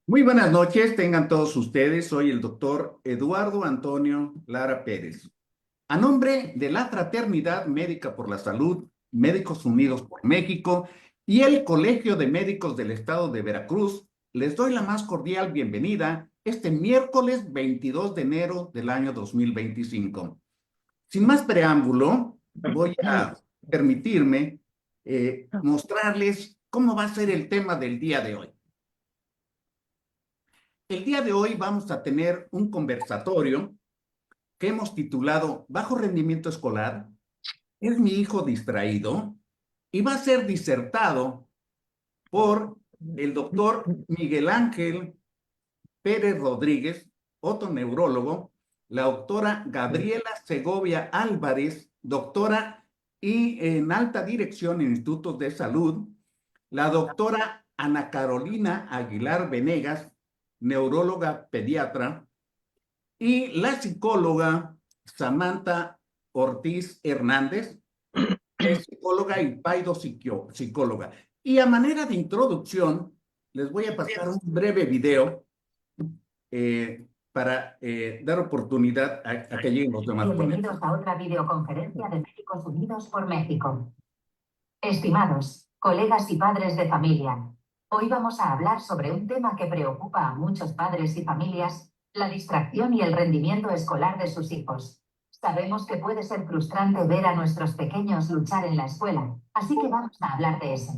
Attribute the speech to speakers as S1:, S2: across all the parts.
S1: Muy buenas noches, tengan todos ustedes. Soy el doctor Eduardo Antonio Lara Pérez. A nombre de la Fraternidad Médica por la Salud, Médicos Unidos por México y el Colegio de Médicos del Estado de Veracruz, les doy la más cordial bienvenida este miércoles 22 de enero del año 2025. Sin más preámbulo, voy a permitirme mostrarles cómo va a ser el tema del día de hoy. El día de hoy vamos a tener un conversatorio que hemos titulado Bajo rendimiento escolar, ¿es mi hijo distraído? Y va a ser disertado por el doctor Miguel Ángel Pérez Rodríguez, otoneurólogo, la doctora Gabriela Segovia Álvarez, doctora y en alta dirección en institutos de salud, la doctora Ana Carolina Aguilar Venegas, neuróloga pediatra, y la psicóloga Samantha Ortiz Hernández, es psicóloga y psicóloga. Y a manera de introducción, les voy a pasar un breve video para dar oportunidad a que lleguen los demás.
S2: Bienvenidos a otra videoconferencia de Médicos Unidos por México. Estimados colegas y padres de familia, hoy vamos a hablar sobre un tema que preocupa a muchos padres y familias: la distracción y el rendimiento escolar de sus hijos. Sabemos que puede ser frustrante ver a nuestros pequeños luchar en la escuela, así que vamos a hablar de eso.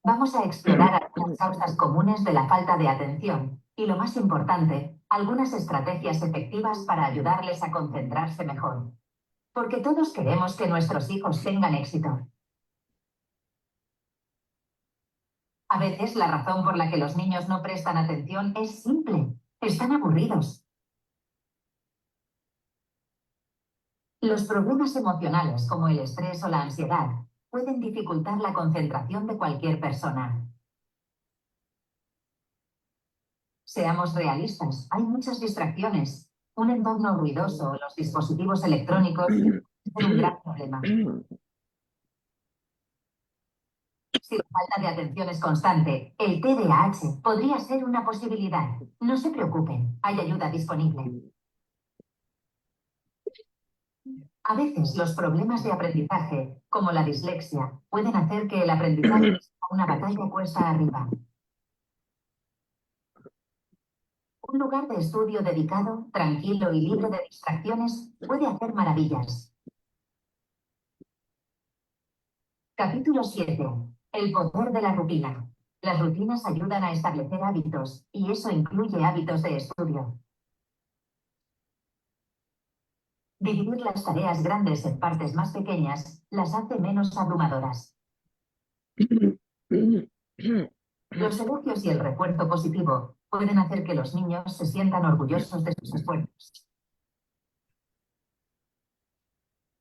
S2: Vamos a explorar algunas causas comunes de la falta de atención y, lo más importante, algunas estrategias efectivas para ayudarles a concentrarse mejor. Porque todos queremos que nuestros hijos tengan éxito. A veces la razón por la que los niños no prestan atención es simple: están aburridos. Los problemas emocionales, como el estrés o la ansiedad, pueden dificultar la concentración de cualquier persona. Seamos realistas, hay muchas distracciones. Un entorno ruidoso o los dispositivos electrónicos pueden ser un gran problema. Si la falta de atención es constante, el TDAH podría ser una posibilidad. No se preocupen, hay ayuda disponible. A veces los problemas de aprendizaje, como la dislexia, pueden hacer que el aprendizaje sea una batalla cuesta arriba. Un lugar de estudio dedicado, tranquilo y libre de distracciones puede hacer maravillas. Capítulo 7. El poder de la rutina. Las rutinas ayudan a establecer hábitos, y eso incluye hábitos de estudio. Dividir las tareas grandes en partes más pequeñas las hace menos abrumadoras. Los elogios y el refuerzo positivo pueden hacer que los niños se sientan orgullosos de sus esfuerzos.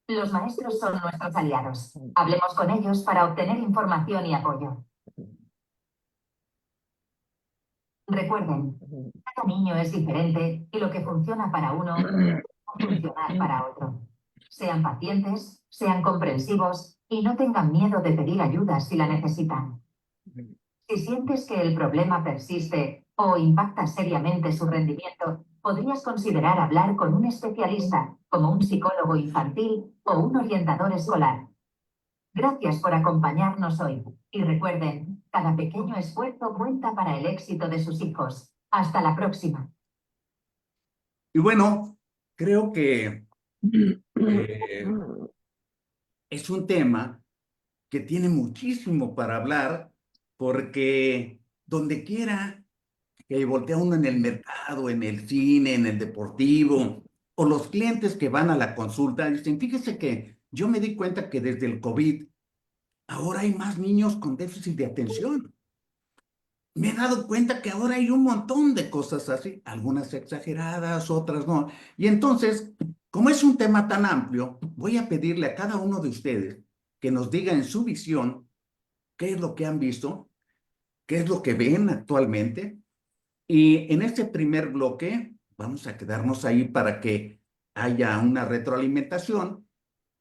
S2: Los maestros son nuestros aliados. Hablemos con ellos para obtener información y apoyo. Recuerden, cada niño es diferente y lo que funciona para uno puede no funcionar para otro. Sean pacientes, sean comprensivos y no tengan miedo de pedir ayuda si la necesitan. Si sientes que el problema persiste o impacta seriamente su rendimiento, podrías considerar hablar con un especialista, como un psicólogo infantil o un orientador escolar. Gracias por acompañarnos hoy. Y recuerden, cada pequeño esfuerzo cuenta para el éxito de sus hijos. Hasta la próxima.
S1: Y bueno, creo que eh, es un tema que tiene muchísimo para hablar, porque donde quiera que voltea uno, en el mercado, en el cine, en el deportivo, o los clientes que van a la consulta, dicen: fíjese que yo me di cuenta que desde el COVID ahora hay más niños con déficit de atención. Me he dado cuenta que ahora hay un montón de cosas así, algunas exageradas, otras no. Y entonces, como es un tema tan amplio, voy a pedirle a cada uno de ustedes que nos diga en su visión qué es lo que han visto, qué es lo que ven actualmente. Y en este primer bloque vamos a quedarnos ahí para que haya una retroalimentación.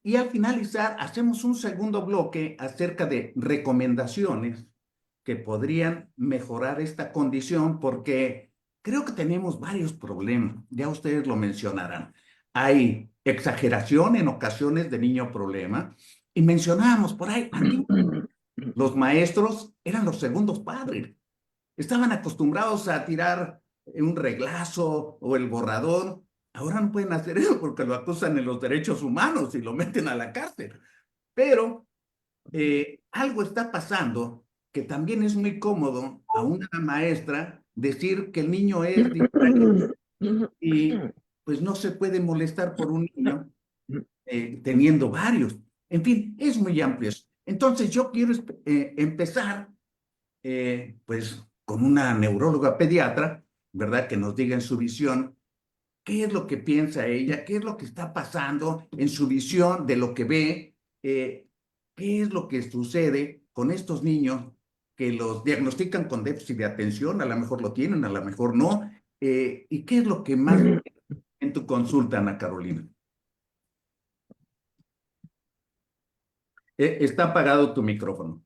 S1: Y al finalizar, hacemos un segundo bloque acerca de recomendaciones que podrían mejorar esta condición porque creo que tenemos varios problemas, ya ustedes lo mencionarán. Hay exageración en ocasiones de niño problema y mencionábamos por ahí, los maestros eran los segundos padres, estaban acostumbrados a tirar un reglazo o el borrador. Ahora no pueden hacer eso porque lo acusan en los derechos humanos y lo meten a la cárcel. Pero algo está pasando que también es muy cómodo a una maestra decir que el niño es distraído y pues no se puede molestar por un niño teniendo varios. En fin, es muy amplio eso. Entonces yo quiero empezar pues con una neuróloga pediatra, ¿verdad? Que nos diga en su visión qué es lo que piensa ella, qué es lo que está pasando en su visión de lo que ve, qué es lo que sucede con estos niños que los diagnostican con déficit de atención, a lo mejor lo tienen, a lo mejor no, y qué es lo que más en tu consulta, Ana Carolina. Está apagado tu micrófono.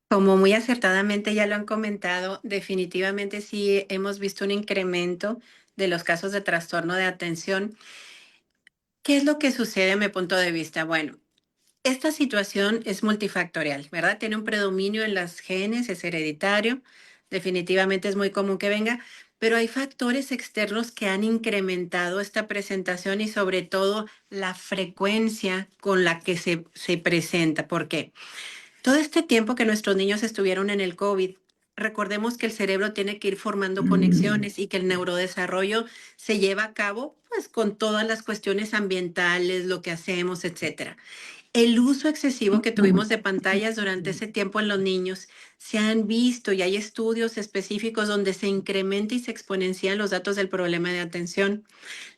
S3: Como muy acertadamente ya lo han comentado, definitivamente sí hemos visto un incremento de los casos de trastorno de atención. ¿Qué es lo que sucede a mi punto de vista? Bueno, esta situación es multifactorial, ¿verdad? Tiene un predominio en las genes, es hereditario, definitivamente es muy común que venga, pero hay factores externos que han incrementado esta presentación y sobre todo la frecuencia con la que se presenta. ¿Por qué? Todo este tiempo que nuestros niños estuvieron en el COVID, recordemos que el cerebro tiene que ir formando conexiones y que el neurodesarrollo se lleva a cabo pues con todas las cuestiones ambientales, lo que hacemos, etcétera. El uso excesivo que tuvimos de pantallas durante ese tiempo en los niños se han visto y hay estudios específicos donde se incrementa y se exponencian los datos del problema de atención,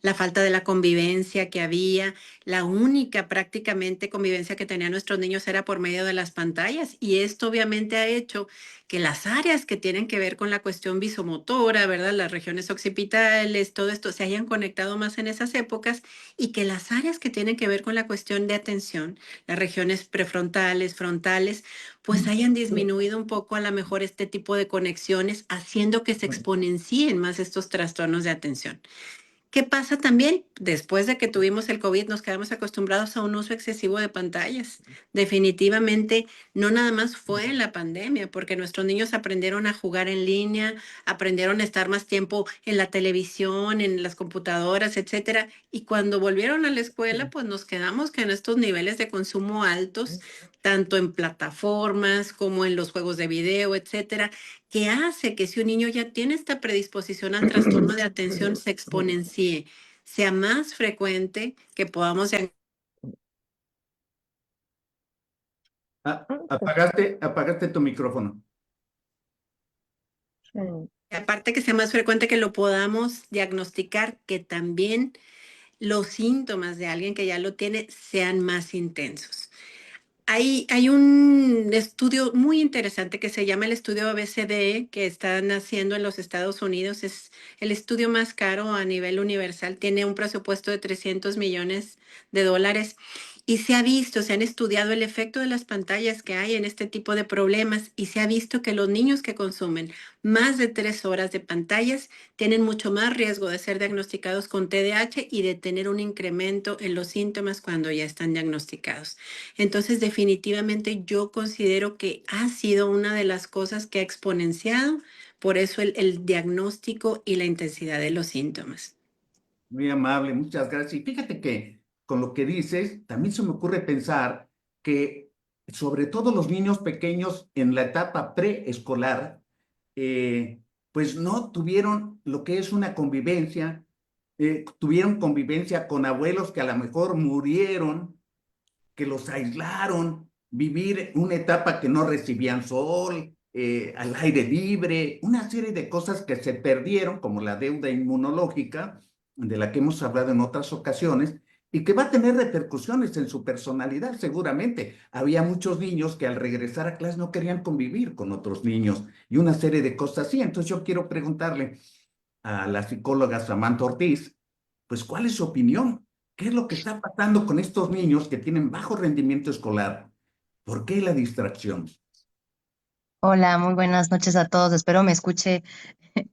S3: la falta de la convivencia que había, la única prácticamente convivencia que tenían nuestros niños era por medio de las pantallas y esto obviamente ha hecho que las áreas que tienen que ver con la cuestión visomotora, ¿verdad? Las regiones occipitales, todo esto se hayan conectado más en esas épocas y que las áreas que tienen que ver con la cuestión de atención, las regiones prefrontales, frontales, pues hayan disminuido un poco a lo mejor este tipo de conexiones, haciendo que se exponencien más estos trastornos de atención. ¿Qué pasa también? Después de que tuvimos el COVID, nos quedamos acostumbrados a un uso excesivo de pantallas. Definitivamente, no nada más fue en la pandemia, porque nuestros niños aprendieron a jugar en línea, aprendieron a estar más tiempo en la televisión, en las computadoras, etcétera. Y cuando volvieron a la escuela, pues nos quedamos con estos niveles de consumo altos, tanto en plataformas como en los juegos de video, etcétera, que hace que si un niño ya tiene esta predisposición al trastorno de atención se exponencie, sea más frecuente que podamos
S1: Apagaste tu micrófono.
S3: aparte que sea más frecuente que lo podamos diagnosticar, que también los síntomas de alguien que ya lo tiene sean más intensos. Hay un estudio muy interesante que se llama el estudio ABCDE que están haciendo en los Estados Unidos. Es el estudio más caro a nivel universal. Tiene un presupuesto de 300 millones de dólares. Y se ha visto, se han estudiado el efecto de las pantallas que hay en este tipo de problemas y se ha visto que los niños que consumen más de 3 horas de pantallas tienen mucho más riesgo de ser diagnosticados con TDAH y de tener un incremento en los síntomas cuando ya están diagnosticados. Entonces, definitivamente yo considero que ha sido una de las cosas que ha exponenciado, por eso el diagnóstico y la intensidad de los síntomas.
S1: Muy amable, muchas gracias. Y fíjate que con lo que dices, también se me ocurre pensar que sobre todo los niños pequeños en la etapa preescolar, pues no tuvieron lo que es una convivencia, tuvieron convivencia con abuelos que a lo mejor murieron, que los aislaron, vivir una etapa que no recibían sol, al aire libre, una serie de cosas que se perdieron, como la deuda inmunológica, de la que hemos hablado en otras ocasiones, y que va a tener repercusiones en su personalidad, seguramente. Había muchos niños que al regresar a clase no querían convivir con otros niños y una serie de cosas así. Entonces yo quiero preguntarle a la psicóloga Samantha Ortiz, pues, ¿cuál es su opinión? ¿Qué es lo que está pasando con estos niños que tienen bajo rendimiento escolar? ¿Por qué la distracción?
S4: Hola, muy buenas noches a todos. Espero me escuche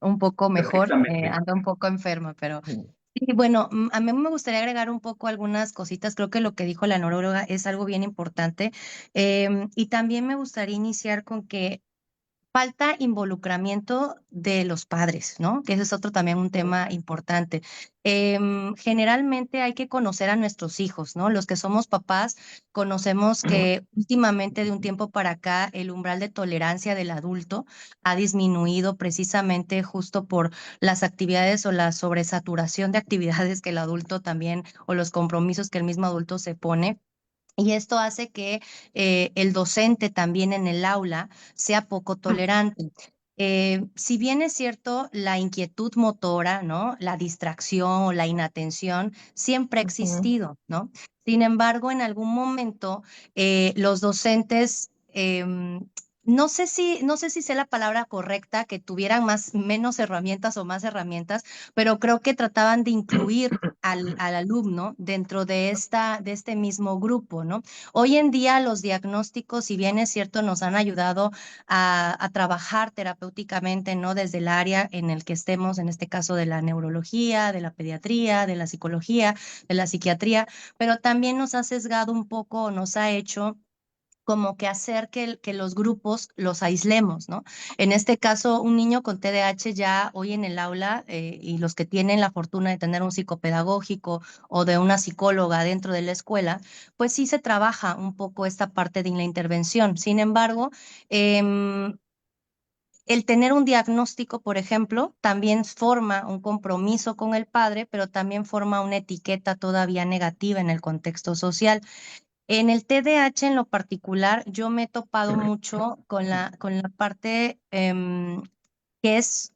S4: un poco mejor.
S1: Perfectamente.
S4: Ando un poco enferma, pero sí, bueno, a mí me gustaría agregar un poco algunas cositas. Creo que lo que dijo la neuróloga es algo bien importante. Y también me gustaría iniciar con que falta involucramiento de los padres, ¿no? Que ese es otro también un tema importante. Generalmente hay que conocer a nuestros hijos, ¿no? Los que somos papás conocemos que últimamente de un tiempo para acá el umbral de tolerancia del adulto ha disminuido precisamente justo por las actividades o la sobresaturación de actividades que el adulto también o los compromisos que el mismo adulto se pone. Y esto hace que el docente también en el aula sea poco tolerante. Si bien es cierto, la inquietud motora, ¿no? La distracción o la inatención siempre ha existido, ¿no? Sin embargo, en algún momento los docentes, no sé si sea la palabra correcta, que tuvieran menos herramientas o más herramientas, pero creo que trataban de incluir al alumno dentro de este mismo grupo, ¿no? Hoy en día los diagnósticos, si bien es cierto, nos han ayudado a trabajar terapéuticamente, ¿no? Desde el área en el que estemos, en este caso de la neurología, de la pediatría, de la psicología, de la psiquiatría, pero también nos ha sesgado un poco, nos ha hecho como que hacer que los grupos los aislemos, ¿no? En este caso, un niño con TDAH ya hoy en el aula y los que tienen la fortuna de tener un psicopedagógico o de una psicóloga dentro de la escuela, pues sí se trabaja un poco esta parte de la intervención. Sin embargo, el tener un diagnóstico, por ejemplo, también forma un compromiso con el padre, pero también forma una etiqueta todavía negativa en el contexto social. En el TDAH en lo particular, yo me he topado mucho con la parte que es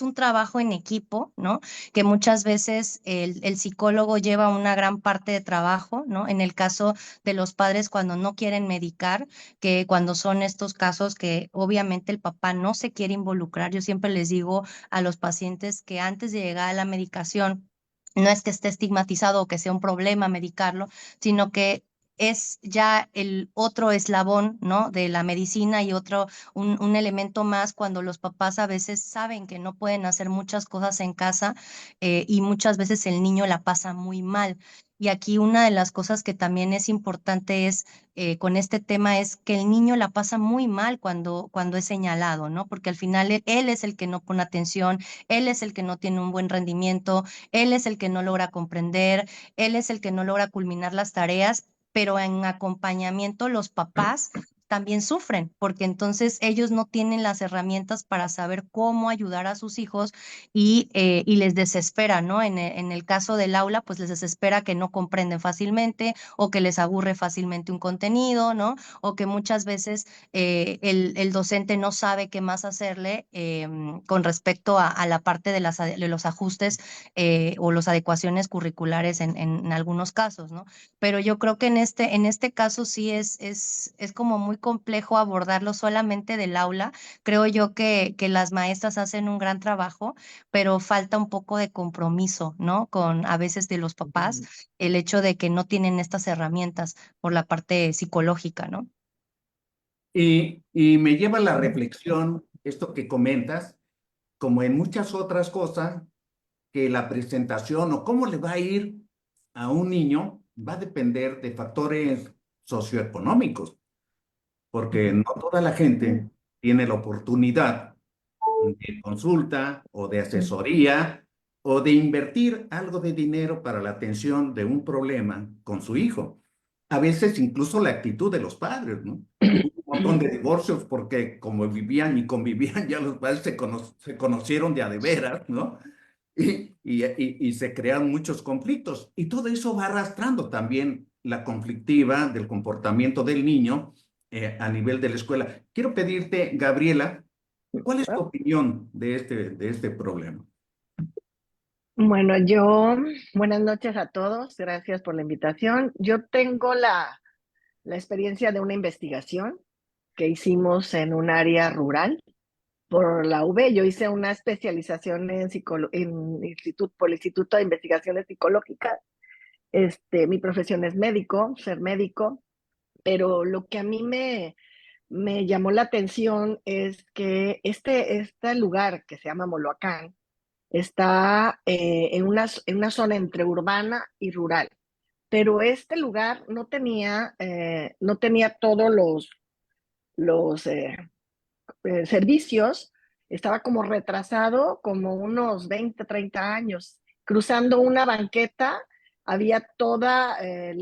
S4: un trabajo en equipo, ¿no? Que muchas veces el psicólogo lleva una gran parte de trabajo, ¿no? En el caso de los padres cuando no quieren medicar, que cuando son estos casos que obviamente el papá no se quiere involucrar, yo siempre les digo a los pacientes que antes de llegar a la medicación, no es que esté estigmatizado o que sea un problema medicarlo, sino que es ya el otro eslabón, ¿no? De la medicina y otro, un elemento más cuando los papás a veces saben que no pueden hacer muchas cosas en casa y muchas veces el niño la pasa muy mal. Y aquí una de las cosas que también es importante es con este tema es que el niño la pasa muy mal cuando es señalado, ¿no? Porque al final él es el que no pone atención, él es el que no tiene un buen rendimiento, él es el que no logra comprender, él es el que no logra culminar las tareas, pero en acompañamiento los papás también sufren, porque entonces ellos no tienen las herramientas para saber cómo ayudar a sus hijos y les desespera, ¿no? En el caso del aula, pues les desespera que no comprenden fácilmente o que les aburre fácilmente un contenido, ¿no? O que muchas veces el docente no sabe qué más hacerle con respecto a la parte de los ajustes o las adecuaciones curriculares en algunos casos, ¿no? Pero yo creo que en este caso sí es como muy complejo abordarlo solamente del aula. Creo yo que las maestras hacen un gran trabajo, pero falta un poco de compromiso, ¿no? Con a veces de los papás, el hecho de que no tienen estas herramientas por la parte psicológica, ¿no?
S1: Y me lleva a la reflexión, esto que comentas, como en muchas otras cosas, que la presentación o cómo le va a ir a un niño va a depender de factores socioeconómicos, porque no toda la gente tiene la oportunidad de consulta o de asesoría o de invertir algo de dinero para la atención de un problema con su hijo. A veces incluso la actitud de los padres, ¿no? Un montón de divorcios porque como vivían y convivían, ya los padres se conocieron de a de veras, ¿no? Y se crean muchos conflictos. Y todo eso va arrastrando también la conflictiva del comportamiento del niño a nivel de la escuela. Quiero pedirte, Gabriela, ¿cuál es tu opinión de este problema?
S5: Bueno, buenas noches a todos, gracias por la invitación. Yo tengo la experiencia de una investigación que hicimos en un área rural por la UB. Yo hice una especialización por el Instituto de Investigaciones Psicológicas Mi profesión es médico, ser médico, pero lo que a mí me llamó la atención es que este lugar que se llama Moloacán está en una zona entre urbana y rural, pero este lugar no tenía todos los servicios, estaba como retrasado como unos 20, 30 años. Cruzando una banqueta había toda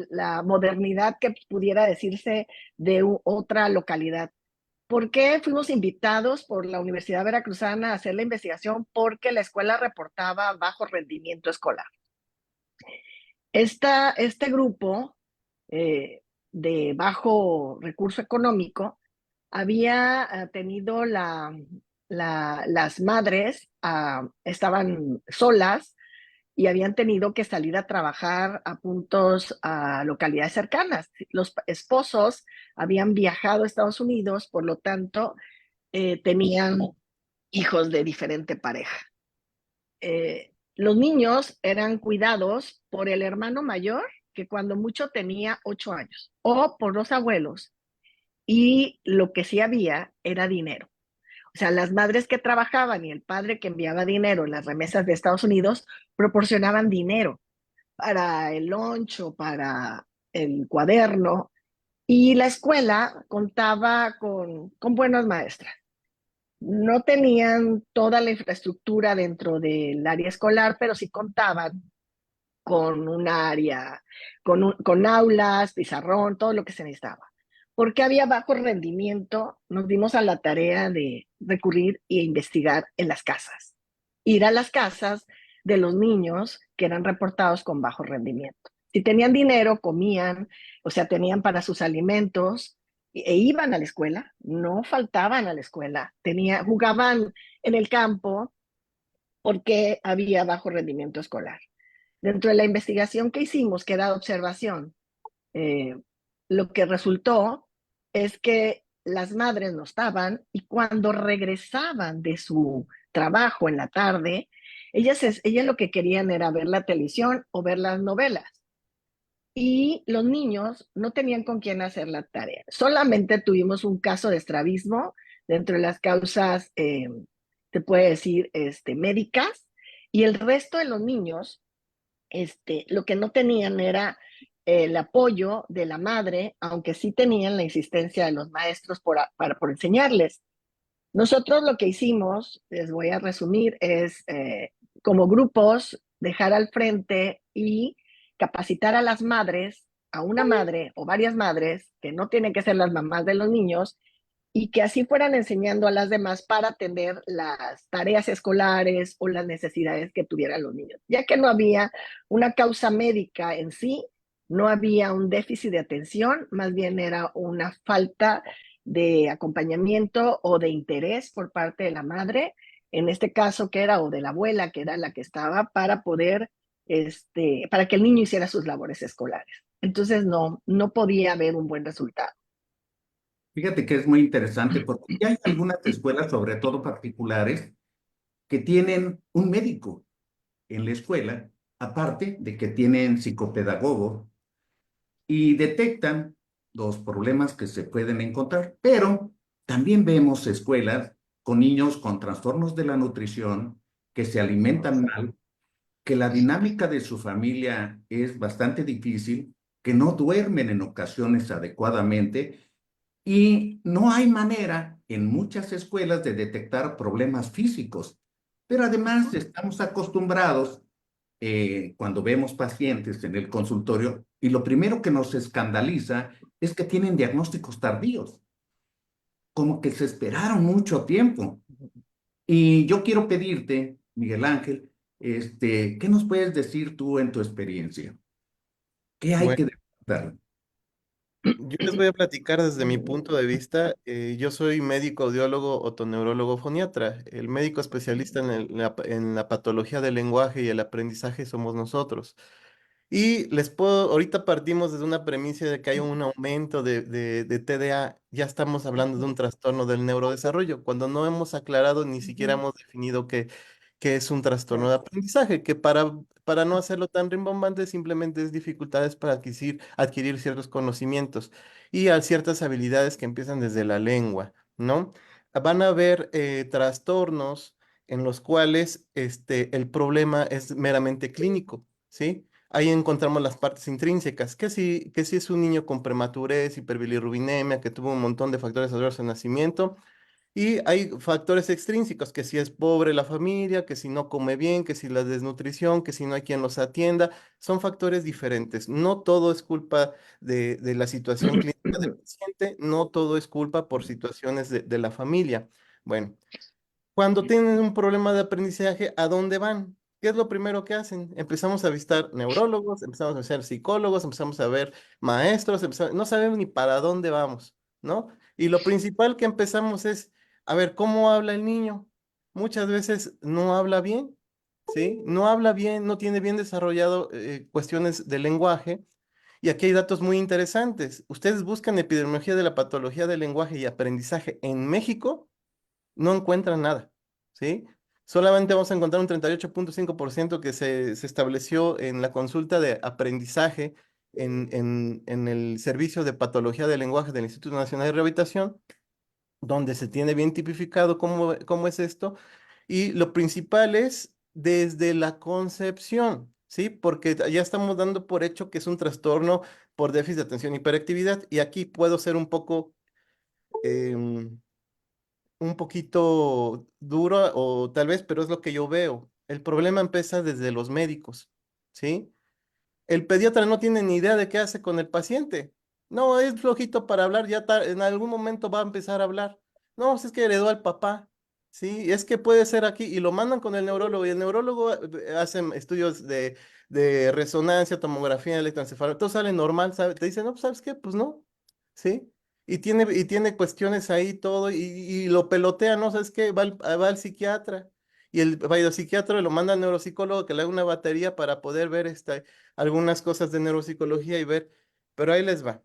S5: la modernidad que pudiera decirse de otra localidad. ¿Por qué fuimos invitados por la Universidad Veracruzana a hacer la investigación? Porque la escuela reportaba bajo rendimiento escolar. Este grupo eh, de bajo recurso económico había tenido las madres, estaban solas y habían tenido que salir a trabajar a puntos, a localidades cercanas. Los esposos habían viajado a Estados Unidos, por lo tanto, tenían hijos de diferente pareja. Los niños eran cuidados por el hermano mayor, que cuando mucho tenía 8 años, o por los abuelos, y lo que sí había era dinero. O sea, las madres que trabajaban y el padre que enviaba dinero en las remesas de Estados Unidos proporcionaban dinero para el lunch o para el cuaderno, y la escuela contaba con buenas maestras. No tenían toda la infraestructura dentro del área escolar, pero sí contaban con un área, con aulas, pizarrón, todo lo que se necesitaba. Porque había bajo rendimiento, nos dimos a la tarea de recurrir e investigar en las casas. Ir a las casas de los niños que eran reportados con bajo rendimiento. Si tenían dinero, comían, o sea, tenían para sus alimentos e iban a la escuela, no faltaban a la escuela, jugaban en el campo porque había bajo rendimiento escolar. Dentro de la investigación que hicimos, que era observación, eh, lo que resultó es que las madres no estaban y cuando regresaban de su trabajo en la tarde, ellas lo que querían era ver la televisión o ver las novelas. Y los niños no tenían con quién hacer la tarea. Solamente tuvimos un caso de estrabismo dentro de las causas, se puede decir, médicas, y el resto de los niños lo que no tenían era el apoyo de la madre, aunque sí tenían la insistencia de los maestros por enseñarles. Nosotros lo que hicimos, les voy a resumir, es como grupos dejar al frente y capacitar a las madres, a una madre o varias madres, que no tienen que ser las mamás de los niños, y que así fueran enseñando a las demás para atender las tareas escolares o las necesidades que tuvieran los niños. Ya que no había una causa médica en sí, no había un déficit de atención, más bien era una falta de acompañamiento o de interés por parte de la madre, en este caso que era, o de la abuela, que era la que estaba, para poder, para que el niño hiciera sus labores escolares. Entonces no podía haber un buen resultado.
S1: Fíjate que es muy interesante porque ya hay algunas escuelas, sobre todo particulares, que tienen un médico en la escuela, aparte de que tienen psicopedagogo y detectan los problemas que se pueden encontrar. Pero también vemos escuelas con niños con trastornos de la nutrición, que se alimentan mal, que la dinámica de su familia es bastante difícil, que no duermen en ocasiones adecuadamente y no hay manera en muchas escuelas de detectar problemas físicos. Pero además estamos acostumbrados cuando vemos pacientes en el consultorio y lo primero que nos escandaliza es que tienen diagnósticos tardíos, como que se esperaron mucho tiempo. Y yo quiero pedirte, Miguel Ángel, ¿qué nos puedes decir tú en tu experiencia? ¿Qué hay
S6: Bueno,
S1: que detectar?
S6: yo les voy a platicar desde mi punto de vista. Yo soy médico audiólogo otoneurólogo foniatra. El médico especialista en la patología del lenguaje y el aprendizaje somos nosotros. Y ahorita partimos desde una premisa de que hay un aumento de TDA. Ya estamos hablando de un trastorno del neurodesarrollo, cuando no hemos aclarado ni siquiera hemos definido que es un trastorno de aprendizaje, que para no hacerlo tan rimbombante, simplemente es dificultades para adquirir ciertos conocimientos y a ciertas habilidades que empiezan desde la lengua, ¿no? Van a haber trastornos en los cuales el problema es meramente clínico, ¿sí? Ahí encontramos las partes intrínsecas, que si es un niño con prematurez, hiperbilirrubinemia, que tuvo un montón de factores adversos en nacimiento, y hay factores extrínsecos, que si es pobre la familia, que si no come bien, que si la desnutrición, que si no hay quien los atienda, son factores diferentes. No todo es culpa de la situación clínica del paciente, no todo es culpa por situaciones de la familia. Bueno. Cuando tienen un problema de aprendizaje, ¿a dónde van? ¿Qué es lo primero que hacen? Empezamos a visitar neurólogos, empezamos a ser psicólogos, empezamos a ver maestros, no sabemos ni para dónde vamos, ¿no? Y lo principal que empezamos es, a ver, ¿cómo habla el niño? Muchas veces no habla bien, ¿sí? No habla bien, no tiene bien desarrollado cuestiones de lenguaje. Y aquí hay datos muy interesantes. Ustedes buscan epidemiología de la patología del lenguaje y aprendizaje en México, no encuentran nada, ¿sí? Solamente vamos a encontrar un 38.5% que se estableció en la consulta de aprendizaje en el Servicio de Patología del Lenguaje del Instituto Nacional de Rehabilitación, donde se tiene bien tipificado cómo es esto. Y lo principal es desde la concepción, ¿sí? Porque ya estamos dando por hecho que es un trastorno por déficit de atención y hiperactividad. Y aquí puedo ser em, un poquito duro o tal vez, pero es lo que yo veo. El problema empieza desde los médicos, ¿sí? El pediatra no tiene ni idea de qué hace con el paciente. No, es flojito para hablar, en algún momento va a empezar a hablar. No, si es que heredó al papá, ¿sí? Es que puede ser aquí y lo mandan con el neurólogo y el neurólogo hace estudios de resonancia, tomografía, electroencefalograma, todo sale normal, ¿sabe? Te dicen, no, pues, ¿sabes qué? Pues no, ¿sí? Y tiene cuestiones ahí todo y lo pelotea, ¿no? ¿Sabes qué? Va al psiquiatra y el psiquiatra lo manda al neuropsicólogo que le haga una batería para poder ver algunas cosas de neuropsicología y ver, pero ahí les va.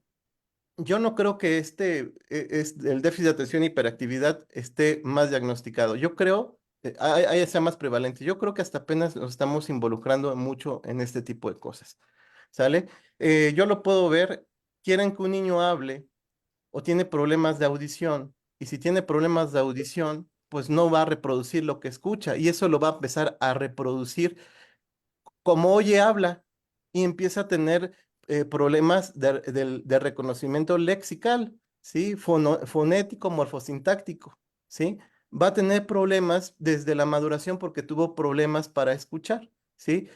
S6: Yo no creo que el déficit de atención y hiperactividad esté más diagnosticado. Yo creo, ahí sea más prevalente. Yo creo que hasta apenas nos estamos involucrando mucho en este tipo de cosas. ¿Sale? Yo lo puedo ver. Quieren que un niño hable o tiene problemas de audición. Y si tiene problemas de audición, pues no va a reproducir lo que escucha. Y eso lo va a empezar a reproducir como oye, habla y empieza a tener problemas de reconocimiento lexical, ¿sí? Fonético, morfosintáctico, ¿sí? Va a tener problemas desde la maduración porque tuvo problemas para escuchar, ¿sí?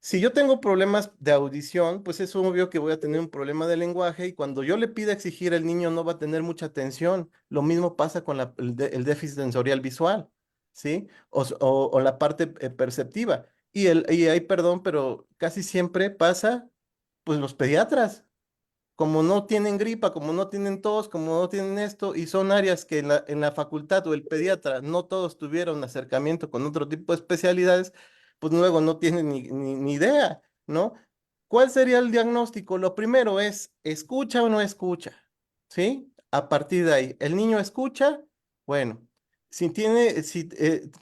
S6: Si yo tengo problemas de audición, pues es obvio que voy a tener un problema de lenguaje y cuando yo le pida exigir, el niño no va a tener mucha atención. Lo mismo pasa con el déficit sensorial visual, ¿sí? O la parte perceptiva. Y ahí, perdón, pero casi siempre pasa, pues los pediatras, como no tienen gripa, como no tienen tos, como no tienen esto, y son áreas que en la facultad o el pediatra no todos tuvieron acercamiento con otro tipo de especialidades, pues luego no tienen ni idea, ¿no? ¿Cuál sería el diagnóstico? Lo primero es, ¿escucha o no escucha? ¿Sí? A partir de ahí, ¿el niño escucha? Bueno, si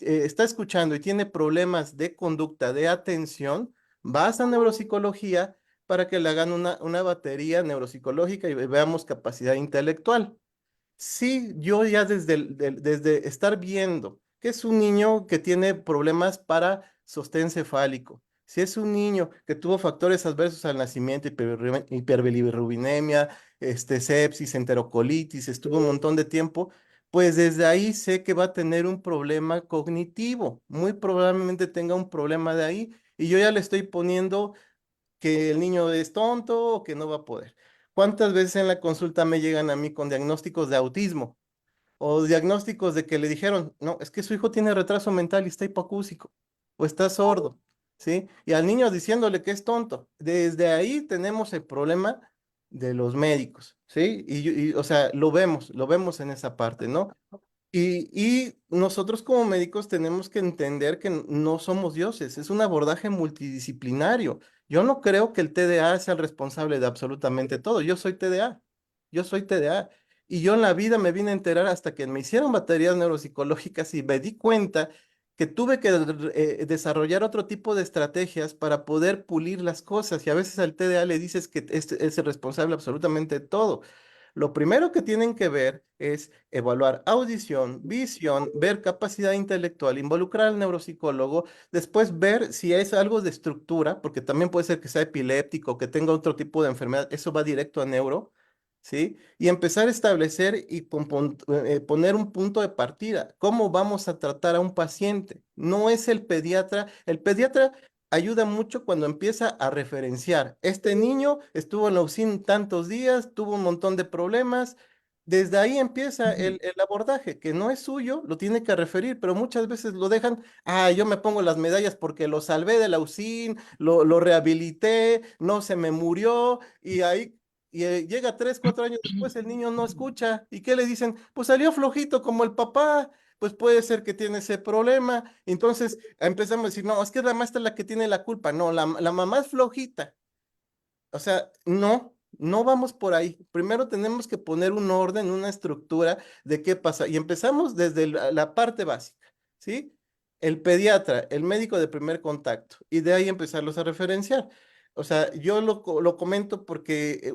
S6: está escuchando y tiene problemas de conducta, de atención, vas a neuropsicología para que le hagan una batería neuropsicológica y veamos capacidad intelectual. Sí, yo ya desde estar viendo que es un niño que tiene problemas para sostén cefálico, si es un niño que tuvo factores adversos al nacimiento, hiperbilirrubinemia, sepsis, enterocolitis, estuvo un montón de tiempo, pues desde ahí sé que va a tener un problema cognitivo, muy probablemente tenga un problema de ahí, y yo ya le estoy poniendo que el niño es tonto o que no va a poder. ¿Cuántas veces en la consulta me llegan a mí con diagnósticos de autismo o diagnósticos de que le dijeron, no, es que su hijo tiene retraso mental y está hipacúsico o está sordo, ¿sí? Y al niño diciéndole que es tonto. Desde ahí tenemos el problema de los médicos, ¿sí? O sea, lo vemos en esa parte, ¿no? Y nosotros como médicos tenemos que entender que no somos dioses, es un abordaje multidisciplinario. Yo no creo que el TDA sea el responsable de absolutamente todo. Yo soy TDA. Y yo en la vida me vine a enterar hasta que me hicieron baterías neuropsicológicas y me di cuenta que tuve que desarrollar otro tipo de estrategias para poder pulir las cosas. Y a veces al TDA le dices que es el responsable absolutamente de todo. Lo primero que tienen que ver es evaluar audición, visión, ver capacidad intelectual, involucrar al neuropsicólogo, después ver si es algo de estructura, porque también puede ser que sea epiléptico, que tenga otro tipo de enfermedad, eso va directo a neuro, ¿sí? Y empezar a establecer y poner un punto de partida. ¿Cómo vamos a tratar a un paciente? No es el pediatra ayuda mucho cuando empieza a referenciar. Este niño estuvo en la UCIN tantos días, tuvo un montón de problemas. Desde ahí empieza el abordaje, que no es suyo, lo tiene que referir, pero muchas veces lo dejan, yo me pongo las medallas porque lo salvé de la UCIN, lo rehabilité, no se me murió, y ahí llega 3, 4 años después, el niño no escucha. ¿Y qué le dicen? Pues salió flojito como el papá, pues puede ser que tiene ese problema. Entonces empezamos a decir, no, es que la maestra es la que tiene la culpa. No, la mamá es flojita. O sea, no vamos por ahí. Primero tenemos que poner un orden, una estructura de qué pasa. Y empezamos desde la parte básica, ¿sí? El pediatra, el médico de primer contacto, y de ahí empezarlos a referenciar. O sea, yo lo comento porque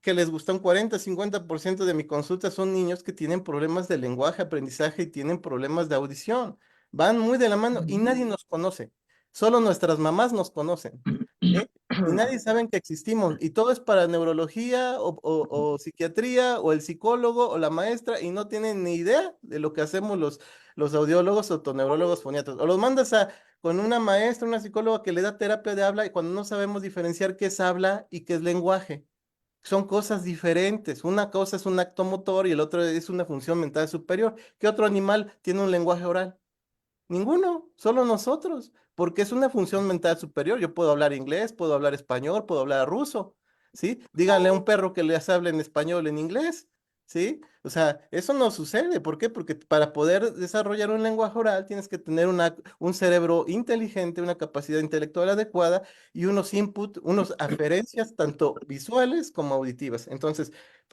S6: que les gusta un 40, 50% de mi consulta son niños que tienen problemas de lenguaje, aprendizaje y tienen problemas de audición. Van muy de la mano y nadie nos conoce. Solo nuestras mamás nos conocen. ¿Sí? Y nadie sabe que existimos. Y todo es para neurología o psiquiatría o el psicólogo o la maestra y no tienen ni idea de lo que hacemos los audiólogos o neurólogos foniatras. O los mandas con una maestra, una psicóloga que le da terapia de habla y cuando no sabemos diferenciar qué es habla y qué es lenguaje. Son cosas diferentes. Una cosa es un acto motor y el otro es una función mental superior. ¿Qué otro animal tiene un lenguaje oral? Ninguno, solo nosotros, porque es una función mental superior. Yo puedo hablar inglés, puedo hablar español, puedo hablar ruso, ¿sí? Díganle a un perro que les hable en español, en inglés, ¿sí? O sea, eso no sucede. ¿Por qué? Porque para poder desarrollar un lenguaje oral tienes que tener un cerebro inteligente, una capacidad intelectual adecuada y unos input, unas aferencias tanto visuales como auditivas. Entonces,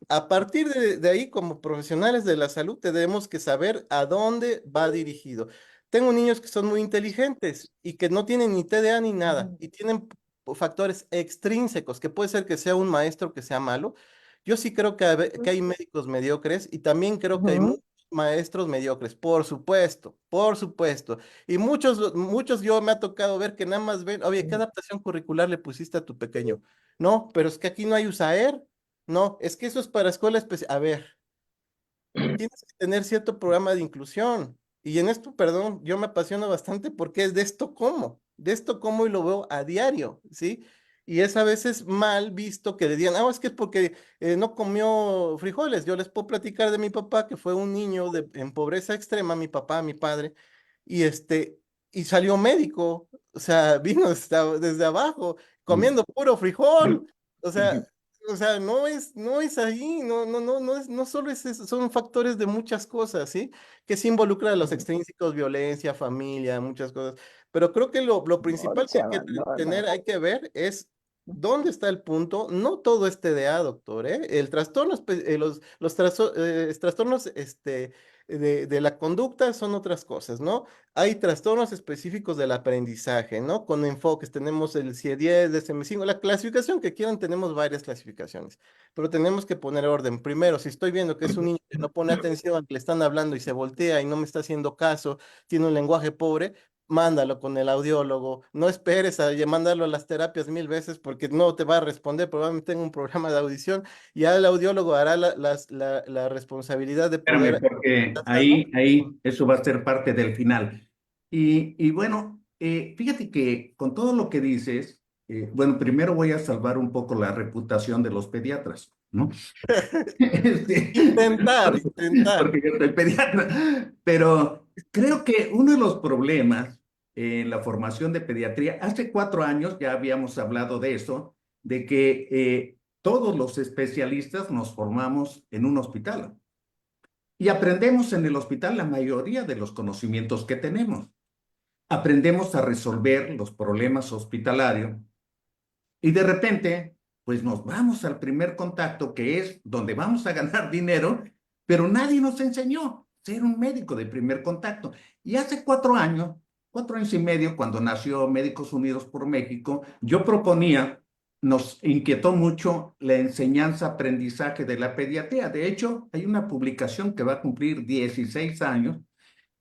S6: a partir de ahí, como profesionales de la salud, tenemos que saber a dónde va dirigido. Tengo niños que son muy inteligentes y que no tienen ni TDA ni nada y tienen factores extrínsecos, que puede ser que sea un maestro que sea malo. Yo sí creo que hay médicos mediocres y también creo que hay muchos maestros mediocres, por supuesto, por supuesto. Y muchos yo me ha tocado ver que nada más ven, oye, ¿qué adaptación curricular le pusiste a tu pequeño? No, pero es que aquí no hay USAER. No, es que eso es para escuela especial. A ver, tienes que tener cierto programa de inclusión. Y en esto, perdón, yo me apasiono bastante porque es de esto como y lo veo a diario, ¿sí? Y es a veces mal visto que le digan, es que es porque no comió frijoles. Yo les puedo platicar de mi papá, que fue un niño en pobreza extrema, mi papá, mi padre, y y salió médico, o sea, vino desde abajo, comiendo puro frijol. O sea, no es ahí, no solo es eso, son factores de muchas cosas, ¿sí? Que se involucran los extrínsecos, violencia, familia, muchas cosas. Pero creo que lo principal que
S5: Se
S6: hay que
S5: abandona.
S6: hay que ver es dónde está el punto. No todo es TDA, doctor, ¿eh? El trastorno, trastornos de la conducta son otras cosas, ¿no? Hay trastornos específicos del aprendizaje, ¿no? Con enfoques, tenemos el CIE-10, DSM-5, la clasificación que quieran, tenemos varias clasificaciones, pero tenemos que poner orden. Primero, si estoy viendo que es un niño que no pone atención, que le están hablando y se voltea y no me está haciendo caso, tiene un lenguaje pobre, mándalo con el audiólogo. No esperes a mandarlo a las terapias 1000 veces porque no te va a responder, probablemente tenga un programa de audición. Ya el audiólogo hará la responsabilidad de
S1: Espérame,
S6: poder
S1: porque
S6: hacerlo.
S1: eso va a ser parte del final. Y bueno, fíjate que con todo lo que dices, bueno, primero voy a salvar un poco la reputación de los pediatras, ¿no? Este,
S6: Intentar.
S1: porque yo soy pediatra, pero creo que uno de los problemas en la formación de pediatría, hace 4 años ya habíamos hablado de eso, de que todos los especialistas nos formamos en un hospital. Y aprendemos en el hospital la mayoría de los conocimientos que tenemos. Aprendemos a resolver los problemas hospitalarios y de repente, pues nos vamos al primer contacto, que es donde vamos a ganar dinero, pero nadie nos enseñó. ser un médico de primer contacto. Y hace 4 años y medio, cuando nació Médicos Unidos por México, yo proponía, nos inquietó mucho la enseñanza-aprendizaje de la pediatría. De hecho, hay una publicación que va a cumplir 16 años,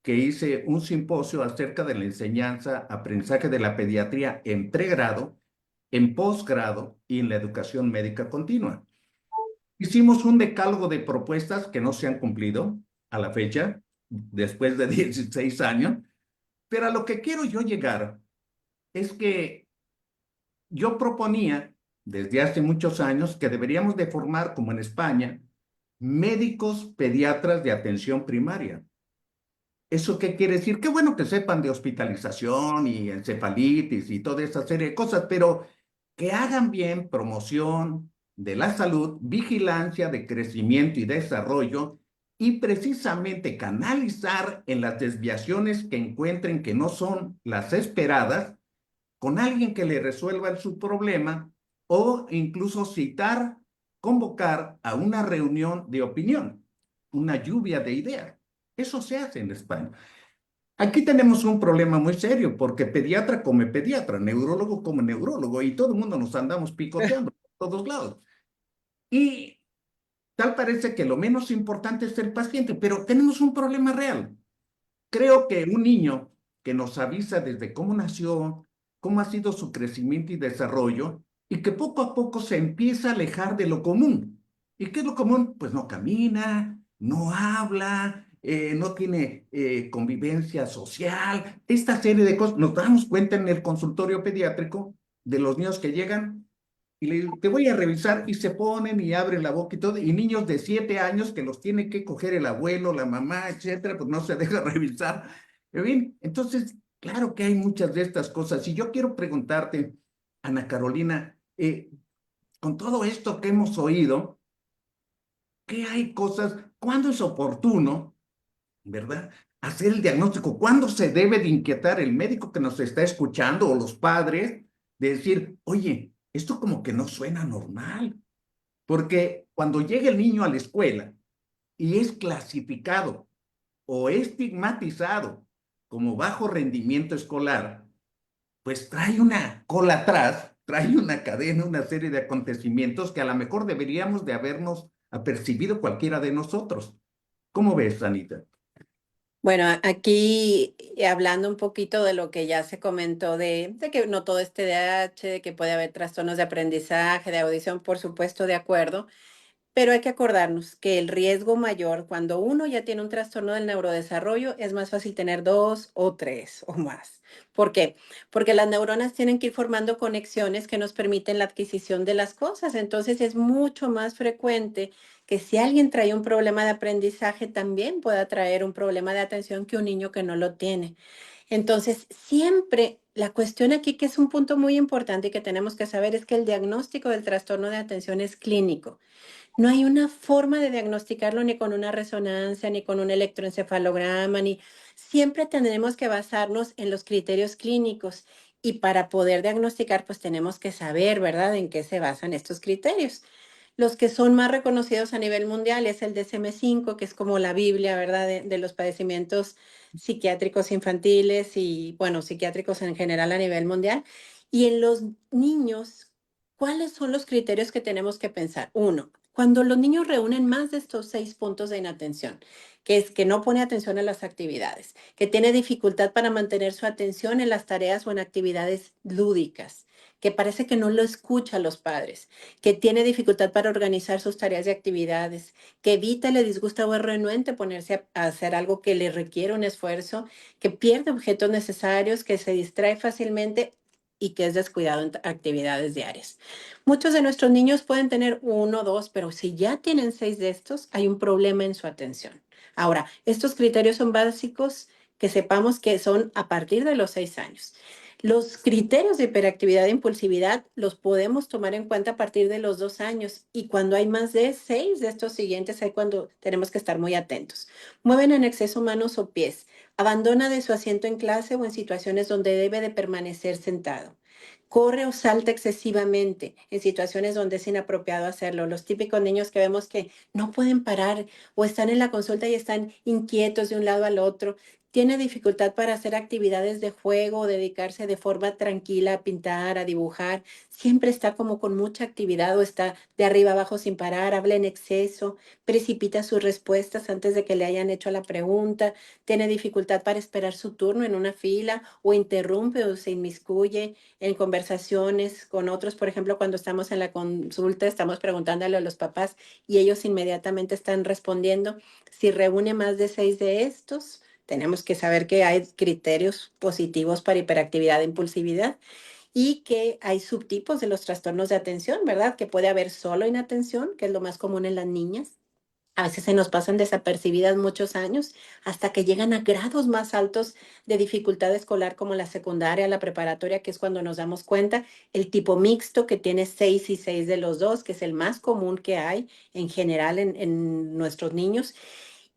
S1: que hice un simposio acerca de la enseñanza-aprendizaje de la pediatría en pregrado, en posgrado y en la educación médica continua. Hicimos un decálogo de propuestas que no se han cumplido a la fecha, después de 16 años, pero a lo que quiero yo llegar es que yo proponía desde hace muchos años que deberíamos de formar, como en España, médicos pediatras de atención primaria. ¿Eso qué quiere decir? Qué bueno que sepan de hospitalización y encefalitis y toda esa serie de cosas, pero que hagan bien promoción de la salud, vigilancia de crecimiento y desarrollo y precisamente canalizar en las desviaciones que encuentren que no son las esperadas con alguien que le resuelva su problema o incluso citar, convocar a una reunión de opinión, una lluvia de ideas. Eso se hace en España. Aquí tenemos un problema muy serio porque pediatra come pediatra, neurólogo come neurólogo y todo el mundo nos andamos picoteando por todos lados. Y tal parece que lo menos importante es el paciente, pero tenemos un problema real. Creo que un niño que nos avisa desde cómo nació, cómo ha sido su crecimiento y desarrollo, y que poco a poco se empieza a alejar de lo común. ¿Y qué es lo común? Pues no camina, no habla, no tiene convivencia social, esta serie de cosas. Nos damos cuenta en el consultorio pediátrico de los niños que llegan y le digo, te voy a revisar, y se ponen y abren la boca y todo, y niños de 7 años que los tiene que coger el abuelo, la mamá, etcétera, pues no se deja revisar. En fin, entonces, claro que hay muchas de estas cosas. Y yo quiero preguntarte, Ana Carolina, con todo esto que hemos oído, ¿qué hay cosas? ¿Cuándo es oportuno, verdad, hacer el diagnóstico? ¿Cuándo se debe de inquietar el médico que nos está escuchando o los padres de decir, oye, esto como que no suena normal? Porque cuando llega el niño a la escuela y es clasificado o estigmatizado como bajo rendimiento escolar, pues trae una cola atrás, trae una cadena, una serie de acontecimientos que a lo mejor deberíamos de habernos apercibido cualquiera de nosotros. ¿Cómo ves, Anita?
S3: Bueno, aquí hablando un poquito de lo que ya se comentó de que no todo es TDAH, de que puede haber trastornos de aprendizaje, de audición, por supuesto, de acuerdo. Pero hay que acordarnos que el riesgo mayor cuando uno ya tiene un trastorno del neurodesarrollo es más fácil tener dos o tres o más. ¿Por qué? Porque las neuronas tienen que ir formando conexiones que nos permiten la adquisición de las cosas. Entonces es mucho más frecuente que si alguien trae un problema de aprendizaje, también pueda traer un problema de atención que un niño que no lo tiene. Entonces, siempre la cuestión aquí, que es un punto muy importante y que tenemos que saber, es que el diagnóstico del trastorno de atención es clínico. No hay una forma de diagnosticarlo ni con una resonancia, ni con un electroencefalograma, ni siempre tendremos que basarnos en los criterios clínicos. Y para poder diagnosticar, pues tenemos que saber, ¿verdad?, en qué se basan estos criterios. Los que son más reconocidos a nivel mundial es el DSM-5, que es como la Biblia, ¿verdad?, de los padecimientos psiquiátricos infantiles y, bueno, psiquiátricos en general a nivel mundial. Y en los niños, ¿cuáles son los criterios que tenemos que pensar? Uno, cuando los niños reúnen más de estos 6 puntos de inatención, que es que no pone atención a las actividades, que tiene dificultad para mantener su atención en las tareas o en actividades lúdicas, que parece que no lo escucha a los padres, que tiene dificultad para organizar sus tareas y actividades, que evita, le disgusta o es renuente ponerse a hacer algo que le requiere un esfuerzo, que pierde objetos necesarios, que se distrae fácilmente y que es descuidado en actividades diarias. Muchos de nuestros niños pueden tener uno o dos, pero si ya tienen 6 de estos, hay un problema en su atención. Ahora, estos criterios son básicos, que sepamos que son a partir de los 6 años. Los criterios de hiperactividad e impulsividad los podemos tomar en cuenta a partir de los 2 años, y cuando hay más de 6 de estos siguientes, hay cuando tenemos que estar muy atentos. Mueven en exceso manos o pies, abandona de su asiento en clase o en situaciones donde debe de permanecer sentado. corre o salta excesivamente en situaciones donde es inapropiado hacerlo. Los típicos niños que vemos que no pueden parar o están en la consulta y están inquietos de un lado al otro. Tiene dificultad para hacer actividades de juego o dedicarse de forma tranquila a pintar, a dibujar. Siempre está como con mucha actividad o está de arriba abajo sin parar, habla en exceso, precipita sus respuestas antes de que le hayan hecho la pregunta, tiene dificultad para esperar su turno en una fila o interrumpe o se inmiscuye en conversaciones con otros. Por ejemplo, cuando estamos en la consulta, estamos preguntándole a los papás y ellos inmediatamente están respondiendo. Si reúne más de 6 de estos, tenemos que saber que hay criterios positivos para hiperactividad e impulsividad y que hay subtipos de los trastornos de atención, ¿verdad? Que puede haber solo inatención, que es lo más común en las niñas. A veces se nos pasan desapercibidas muchos años hasta que llegan a grados más altos de dificultad escolar como la secundaria, la preparatoria, que es cuando nos damos cuenta. El tipo mixto que tiene 6 y 6 de los dos, que es el más común que hay en general en nuestros niños.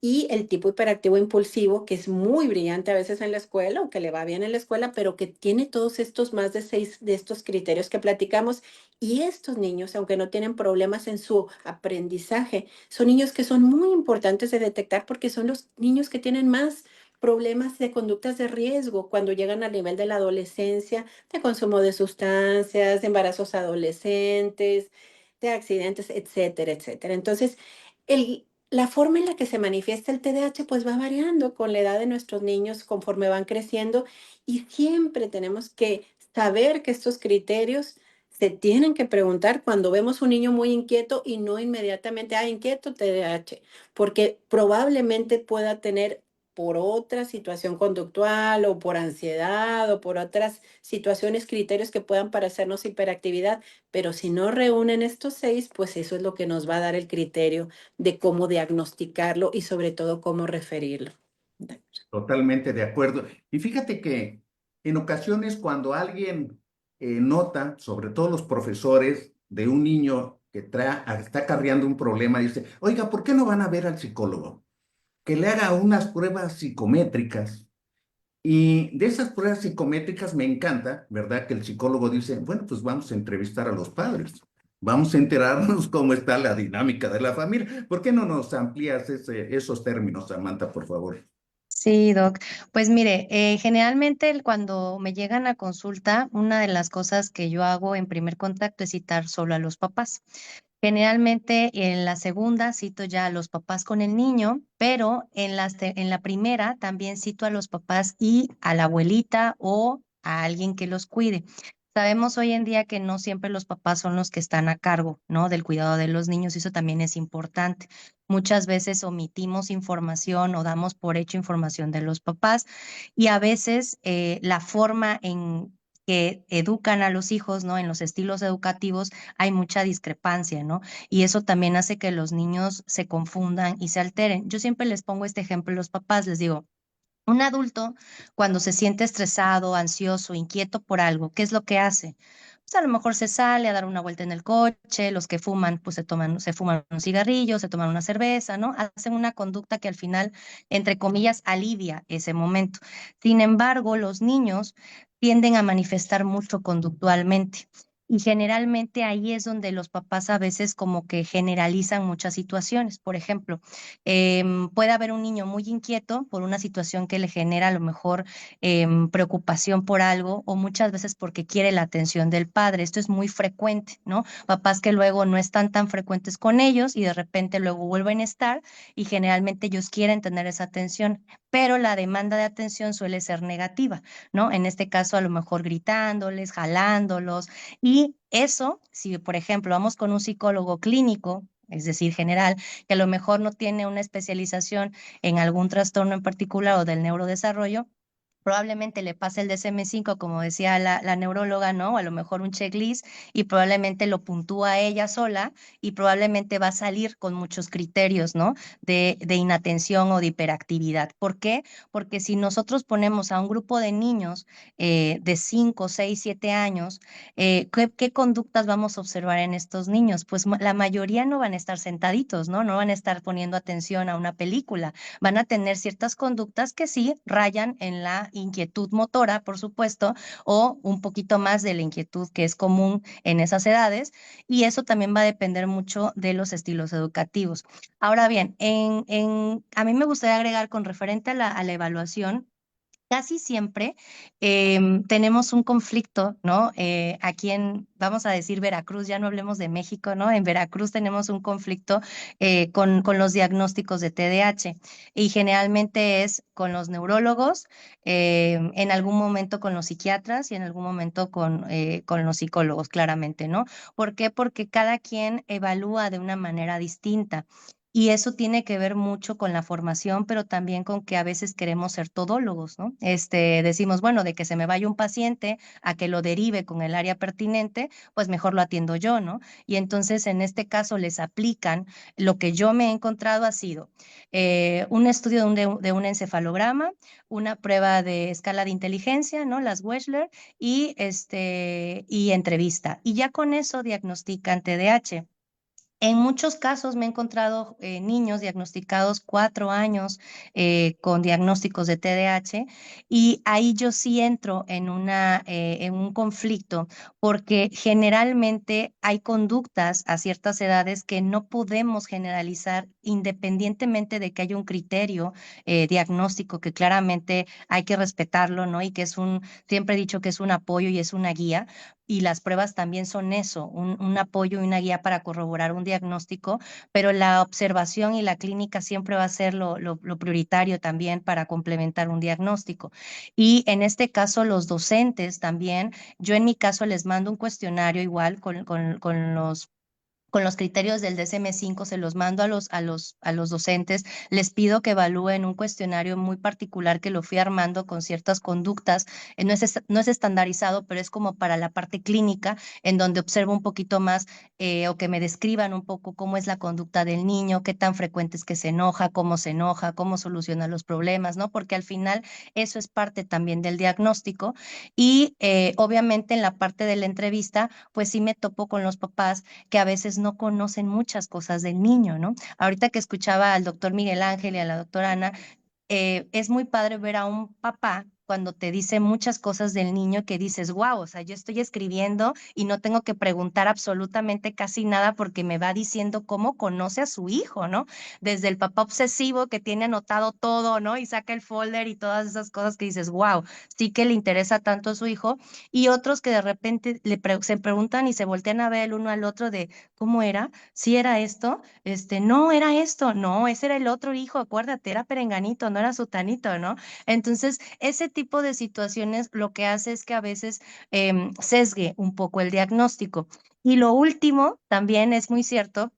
S3: Y el tipo hiperactivo impulsivo, que es muy brillante a veces en la escuela o que le va bien en la escuela, pero que tiene todos estos más de 6 de estos criterios que platicamos. Y estos niños, aunque no tienen problemas en su aprendizaje, son niños que son muy importantes de detectar porque son los niños que tienen más problemas de conductas de riesgo cuando llegan al nivel de la adolescencia, de consumo de sustancias, de embarazos adolescentes, de accidentes, etcétera, etcétera. Entonces, la forma en la que se manifiesta el TDAH pues va variando con la edad de nuestros niños conforme van creciendo y siempre tenemos que saber que estos criterios se tienen que preguntar cuando vemos un niño muy inquieto y no inmediatamente, inquieto TDAH, porque probablemente pueda tener por otra situación conductual o por ansiedad o por otras situaciones, criterios que puedan parecernos hiperactividad, pero si no reúnen estos 6, pues eso es lo que nos va a dar el criterio de cómo diagnosticarlo y sobre todo cómo referirlo.
S1: Totalmente de acuerdo. Y fíjate que en ocasiones cuando alguien nota, sobre todo los profesores, de un niño que está acarreando un problema, dice, oiga, ¿por qué no van a ver al psicólogo? Que le haga unas pruebas psicométricas. Y de esas pruebas psicométricas me encanta, ¿verdad? Que el psicólogo dice, bueno, pues vamos a entrevistar a los padres. Vamos a enterarnos cómo está la dinámica de la familia. ¿Por qué no nos amplías esos términos, Samantha, por favor?
S4: Sí, Doc. Pues mire, generalmente cuando me llegan a consulta, una de las cosas que yo hago en primer contacto es citar solo a los papás. Generalmente en la segunda cito ya a los papás con el niño, pero en la primera también cito a los papás y a la abuelita o a alguien que los cuide. Sabemos hoy en día que no siempre los papás son los que están a cargo, ¿no? Del cuidado de los niños y eso también es importante. Muchas veces omitimos información o damos por hecho información de los papás y a veces la forma en que educan a los hijos, ¿no? En los estilos educativos hay mucha discrepancia, ¿no? Y eso también hace que los niños se confundan y se alteren. Yo siempre les pongo este ejemplo a los papás, les digo, un adulto, cuando se siente estresado, ansioso, inquieto por algo, ¿qué es lo que hace? Pues a lo mejor se sale a dar una vuelta en el coche, los que fuman, pues se fuman un cigarrillo, se toman una cerveza, ¿no? Hacen una conducta que al final, entre comillas, alivia ese momento. Sin embargo, los niños tienden a manifestar mucho conductualmente. Y generalmente ahí es donde los papás a veces como que generalizan muchas situaciones. Por ejemplo, puede haber un niño muy inquieto por una situación que le genera a lo mejor preocupación por algo o muchas veces porque quiere la atención del padre. Esto es muy frecuente, ¿no? Papás que luego no están tan frecuentes con ellos y de repente luego vuelven a estar y generalmente ellos quieren tener esa atención, pero la demanda de atención suele ser negativa, ¿no? En este caso a lo mejor gritándoles, jalándolos y eso, si por ejemplo vamos con un psicólogo clínico, es decir, general, que a lo mejor no tiene una especialización en algún trastorno en particular o del neurodesarrollo, probablemente le pase el DSM-5, como decía la neuróloga, ¿no? O a lo mejor un checklist y probablemente lo puntúa ella sola y probablemente va a salir con muchos criterios, ¿no? De inatención o de hiperactividad. ¿Por qué? Porque si nosotros ponemos a un grupo de niños de 5, 6, 7 años, ¿qué conductas vamos a observar en estos niños? Pues la mayoría no van a estar sentaditos, ¿no? No van a estar poniendo atención a una película. Van a tener ciertas conductas que sí rayan en la inquietud motora, por supuesto, o un poquito más de la inquietud que es común en esas edades, y eso también va a depender mucho de los estilos educativos. Ahora bien, a mí me gustaría agregar con referente a la evaluación. Casi siempre tenemos un conflicto, ¿no? Aquí vamos a decir Veracruz, ya no hablemos de México, ¿no? En Veracruz tenemos un conflicto con los diagnósticos de TDAH y generalmente es con los neurólogos, en algún momento con los psiquiatras y en algún momento con los psicólogos, claramente, ¿no? ¿Por qué? Porque cada quien evalúa de una manera distinta. Y eso tiene que ver mucho con la formación, pero también con que a veces queremos ser todólogos, ¿no? Decimos, bueno, de que se me vaya un paciente a que lo derive con el área pertinente, pues mejor lo atiendo yo, ¿no? Y entonces en este caso les aplican, lo que yo me he encontrado ha sido un estudio de un encefalograma, una prueba de escala de inteligencia, ¿no? Las Wechsler y entrevista. Y ya con eso diagnostican TDAH. En muchos casos me he encontrado niños diagnosticados 4 años con diagnósticos de TDAH y ahí yo sí entro en un conflicto porque generalmente hay conductas a ciertas edades que no podemos generalizar independientemente de que haya un criterio diagnóstico que claramente hay que respetarlo, ¿no? Y que siempre he dicho que es un apoyo y es una guía, y las pruebas también son eso, un apoyo y una guía para corroborar un diagnóstico, pero la observación y la clínica siempre va a ser lo prioritario también para complementar un diagnóstico. Y en este caso, los docentes también, yo en mi caso les mando un cuestionario igual con los criterios del DSM-5, se los mando a los docentes, les pido que evalúen un cuestionario muy particular que lo fui armando con ciertas conductas, no es estandarizado, pero es como para la parte clínica, en donde observo un poquito más o que me describan un poco cómo es la conducta del niño, qué tan frecuente es que se enoja, cómo soluciona los problemas, ¿no? Porque al final eso es parte también del diagnóstico y obviamente en la parte de la entrevista, pues sí me topo con los papás que a veces no conocen muchas cosas del niño, ¿no? Ahorita que escuchaba al doctor Miguel Ángel y a la doctora Ana, es muy padre ver a un papá cuando te dice muchas cosas del niño que dices, wow, o sea, yo estoy escribiendo y no tengo que preguntar absolutamente casi nada porque me va diciendo cómo conoce a su hijo, ¿no? Desde el papá obsesivo que tiene anotado todo, ¿no? Y saca el folder y todas esas cosas que dices, wow, sí que le interesa tanto a su hijo, y otros que de repente se preguntan y se voltean a ver el uno al otro de, ¿cómo era? ¿Sí era esto? No era esto, no, ese era el otro hijo, acuérdate, era perenganito, no era sutanito, ¿no? Entonces, ese tipo de situaciones lo que hace es que a veces sesgue un poco el diagnóstico. Y lo último, también es muy cierto,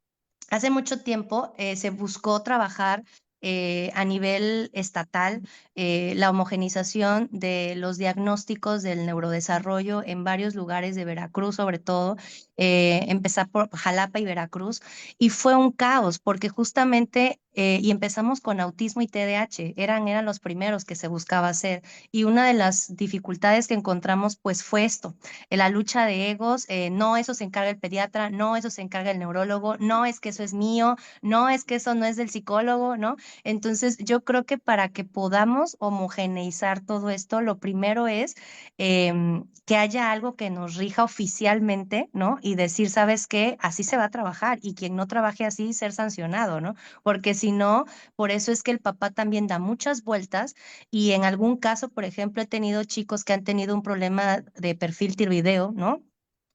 S4: hace mucho tiempo se buscó trabajar a nivel estatal la homogenización de los diagnósticos del neurodesarrollo en varios lugares de Veracruz, sobre todo, empezar por Jalapa y Veracruz, y fue un caos porque justamente, y empezamos con autismo y TDAH, eran los primeros que se buscaba hacer, y una de las dificultades que encontramos pues fue esto, la lucha de egos, no, eso se encarga el pediatra, no, eso se encarga el neurólogo, no, es que eso es mío, no, es que eso no es del psicólogo, ¿no? Entonces, yo creo que para que podamos homogeneizar todo esto, lo primero es que haya algo que nos rija oficialmente, ¿no? Y decir, ¿sabes qué? Así se va a trabajar y quien no trabaje así, ser sancionado, ¿no? Porque si no, por eso es que el papá también da muchas vueltas y en algún caso, por ejemplo, he tenido chicos que han tenido un problema de perfil tiroideo, ¿no?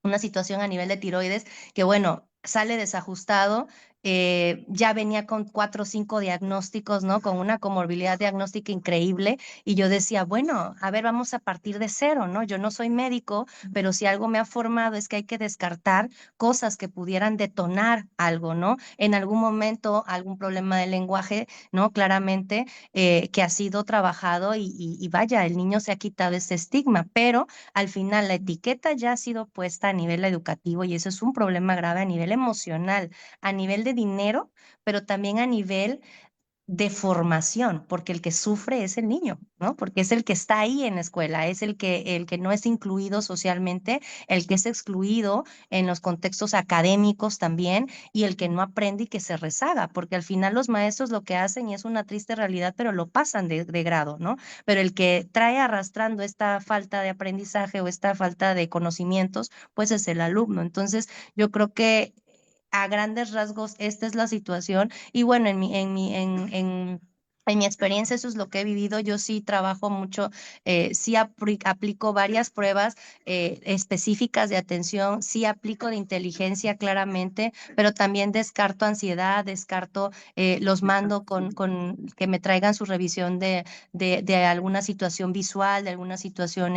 S4: Una situación a nivel de tiroides que, bueno, sale desajustado, ya venía con 4 o 5 diagnósticos, ¿no? Con una comorbilidad diagnóstica increíble, y yo decía, bueno, a ver, vamos a partir de cero, ¿no? Yo no soy médico, pero si algo me ha formado es que hay que descartar cosas que pudieran detonar algo, ¿no? En algún momento, algún problema de lenguaje, ¿no? Claramente, que ha sido trabajado y vaya, el niño se ha quitado ese estigma, pero al final la etiqueta ya ha sido puesta a nivel educativo y eso es un problema grave a nivel emocional, a nivel de dinero, pero también a nivel de formación, porque el que sufre es el niño, ¿no? Porque es el que está ahí en la escuela, es el que no es incluido socialmente, el que es excluido en los contextos académicos también, y el que no aprende y que se rezaga, porque al final los maestros lo que hacen, y es una triste realidad, pero lo pasan de grado, ¿no? Pero el que trae arrastrando esta falta de aprendizaje o esta falta de conocimientos, pues es el alumno. Entonces, yo creo que a grandes rasgos esta es la situación. Y bueno, en mi experiencia eso es lo que he vivido. Yo sí trabajo mucho, sí aplico varias pruebas específicas de atención, sí aplico de inteligencia claramente, pero también descarto ansiedad, descarto, los mando con que me traigan su revisión de alguna situación visual, de alguna situación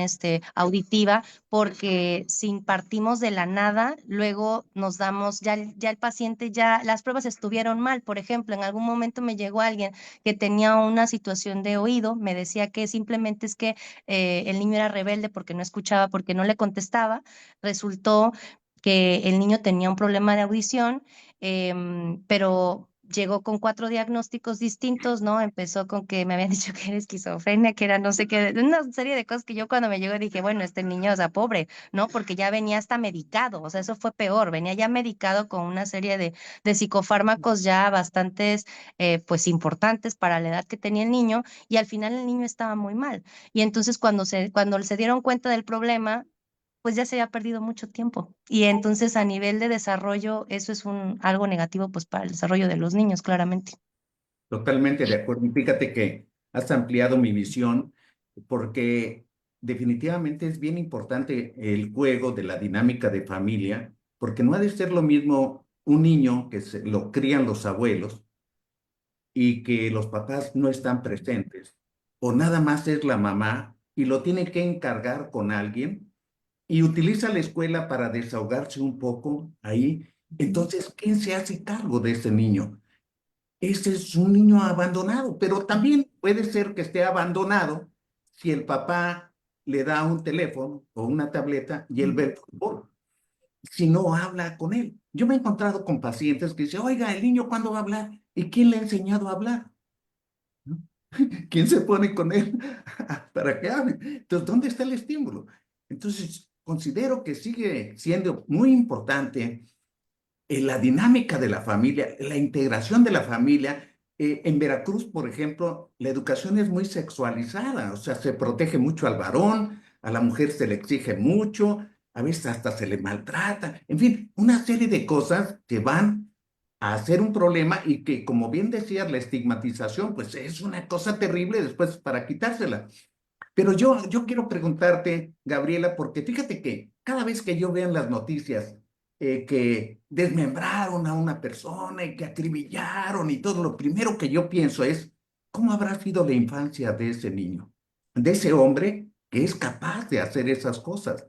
S4: auditiva, porque si partimos de la nada, luego nos damos, ya el paciente, ya las pruebas estuvieron mal. Por ejemplo, en algún momento me llegó alguien que tenía una situación de oído, me decía que simplemente es que el niño era rebelde porque no escuchaba, porque no le contestaba. Resultó que el niño tenía un problema de audición, pero llegó con 4 diagnósticos distintos, ¿no? Empezó con que me habían dicho que era esquizofrenia, que era no sé qué, una serie de cosas que yo cuando me llegó dije, bueno, este niño, o sea, pobre, ¿no? Porque ya venía hasta medicado, o sea, eso fue peor, venía ya medicado con una serie de psicofármacos ya bastantes, pues importantes para la edad que tenía el niño, y al final el niño estaba muy mal. Y entonces cuando se dieron cuenta del problema, pues ya se había perdido mucho tiempo. Y entonces a nivel de desarrollo, eso es algo negativo pues para el desarrollo de los niños, claramente.
S1: Totalmente de acuerdo. Y fíjate que has ampliado mi visión porque definitivamente es bien importante el juego de la dinámica de familia, porque no ha de ser lo mismo un niño que lo crían los abuelos y que los papás no están presentes, o nada más es la mamá y lo tiene que encargar con alguien y utiliza la escuela para desahogarse un poco ahí. Entonces, ¿quién se hace cargo de ese niño? Ese es un niño abandonado, pero también puede ser que esté abandonado si el papá le da un teléfono o una tableta y él ve el fútbol, si no habla con él. Yo me he encontrado con pacientes que dicen, oiga, ¿el niño cuándo va a hablar? ¿Y quién le ha enseñado a hablar? ¿No? ¿Quién se pone con él para que hable? Entonces, ¿dónde está el estímulo? Entonces, considero que sigue siendo muy importante la dinámica de la familia, la integración de la familia. En Veracruz, por ejemplo, la educación es muy sexualizada, o sea, se protege mucho al varón, a la mujer se le exige mucho, a veces hasta se le maltrata, en fin, una serie de cosas que van a hacer un problema y que, como bien decías, la estigmatización, pues es una cosa terrible después para quitársela. Pero yo quiero preguntarte, Gabriela, porque fíjate que cada vez que yo veo en las noticias que desmembraron a una persona y que acribillaron y todo, lo primero que yo pienso es, ¿cómo habrá sido la infancia de ese niño? De ese hombre que es capaz de hacer esas cosas.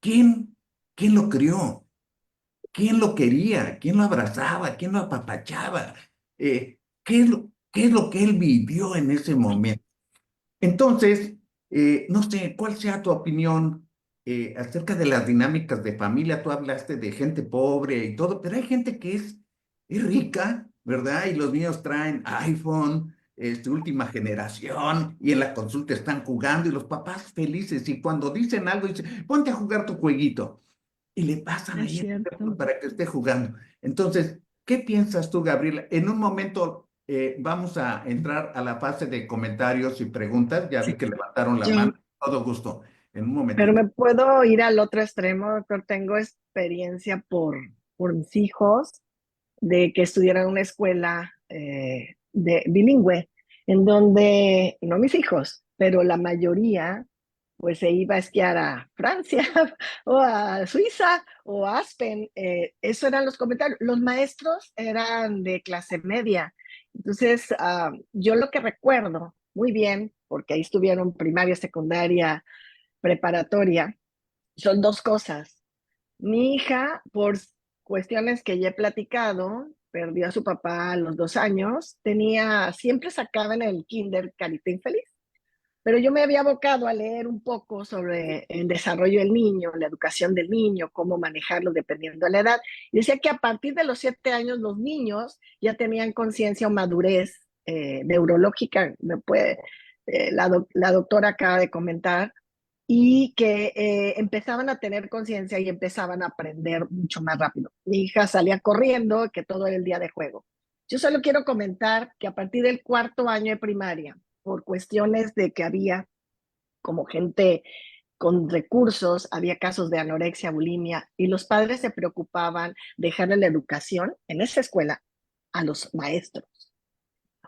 S1: ¿Quién, quién lo crió? ¿Quién lo quería? ¿Quién lo abrazaba? ¿Quién lo apapachaba? ¿Qué es lo que él vivió en ese momento? Entonces, no sé, ¿cuál sea tu opinión acerca de las dinámicas de familia? Tú hablaste de gente pobre y todo, pero hay gente que es rica, ¿verdad? Y los niños traen iPhone, última generación, y en la consulta están jugando y los papás felices. Y cuando dicen algo, dicen, ponte a jugar tu jueguito. Y le pasan
S5: Es
S1: ahí el teléfono
S5: cierto.
S1: para que esté jugando. Entonces, ¿qué piensas tú, Gabriela? En un momento vamos a entrar a la fase de comentarios y preguntas. Ya vi
S5: Sí,
S1: que levantaron la mano.
S5: yo,
S1: Todo gusto. En un
S5: pero
S1: momentito.
S5: me puedo ir al otro extremo, doctor. Tengo experiencia por mis hijos de que estudiaran en una escuela de bilingüe, en donde, no mis hijos, pero la mayoría, pues se iba a esquiar a Francia o a Suiza o a Aspen. Eso eran los comentarios. Los maestros eran de clase media. Entonces, yo lo que recuerdo muy bien, porque ahí estuvieron primaria, secundaria, preparatoria, son dos cosas. Mi hija, por cuestiones que ya he platicado, perdió a su papá a los 2 años, siempre sacaba en el kinder Carita Infeliz, pero yo me había abocado a leer un poco sobre el desarrollo del niño, la educación del niño, cómo manejarlo dependiendo de la edad. Y decía que a partir de los 7 años los niños ya tenían conciencia o madurez neurológica, la doctora acaba de comentar, y que empezaban a tener conciencia y empezaban a aprender mucho más rápido. Mi hija salía corriendo, que todo era el día de juego. Yo solo quiero comentar que a partir del 4º año de primaria, por cuestiones de que había como gente con recursos, había casos de anorexia, bulimia, y los padres se preocupaban de dejarle la educación en esa escuela a los maestros.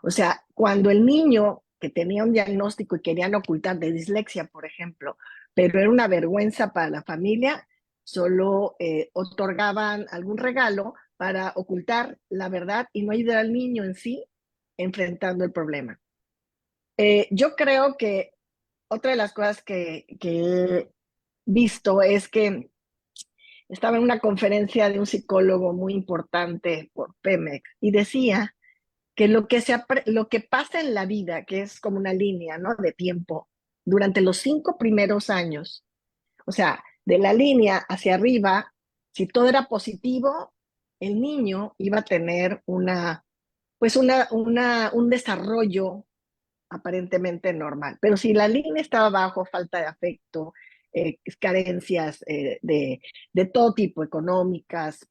S5: O sea, cuando el niño que tenía un diagnóstico y querían ocultar de dislexia, por ejemplo, pero era una vergüenza para la familia, solo otorgaban algún regalo para ocultar la verdad y no ayudar al niño en sí enfrentando el problema. Yo creo que otra de las cosas que he visto es que estaba en una conferencia de un psicólogo muy importante por Pemex y decía que lo que pasa en la vida, que es como una línea, ¿no?, de tiempo, durante los 5 primeros años, o sea, de la línea hacia arriba, si todo era positivo, el niño iba a tener un desarrollo aparentemente normal. Pero si la línea estaba abajo, falta de afecto, carencias de todo tipo, económicas,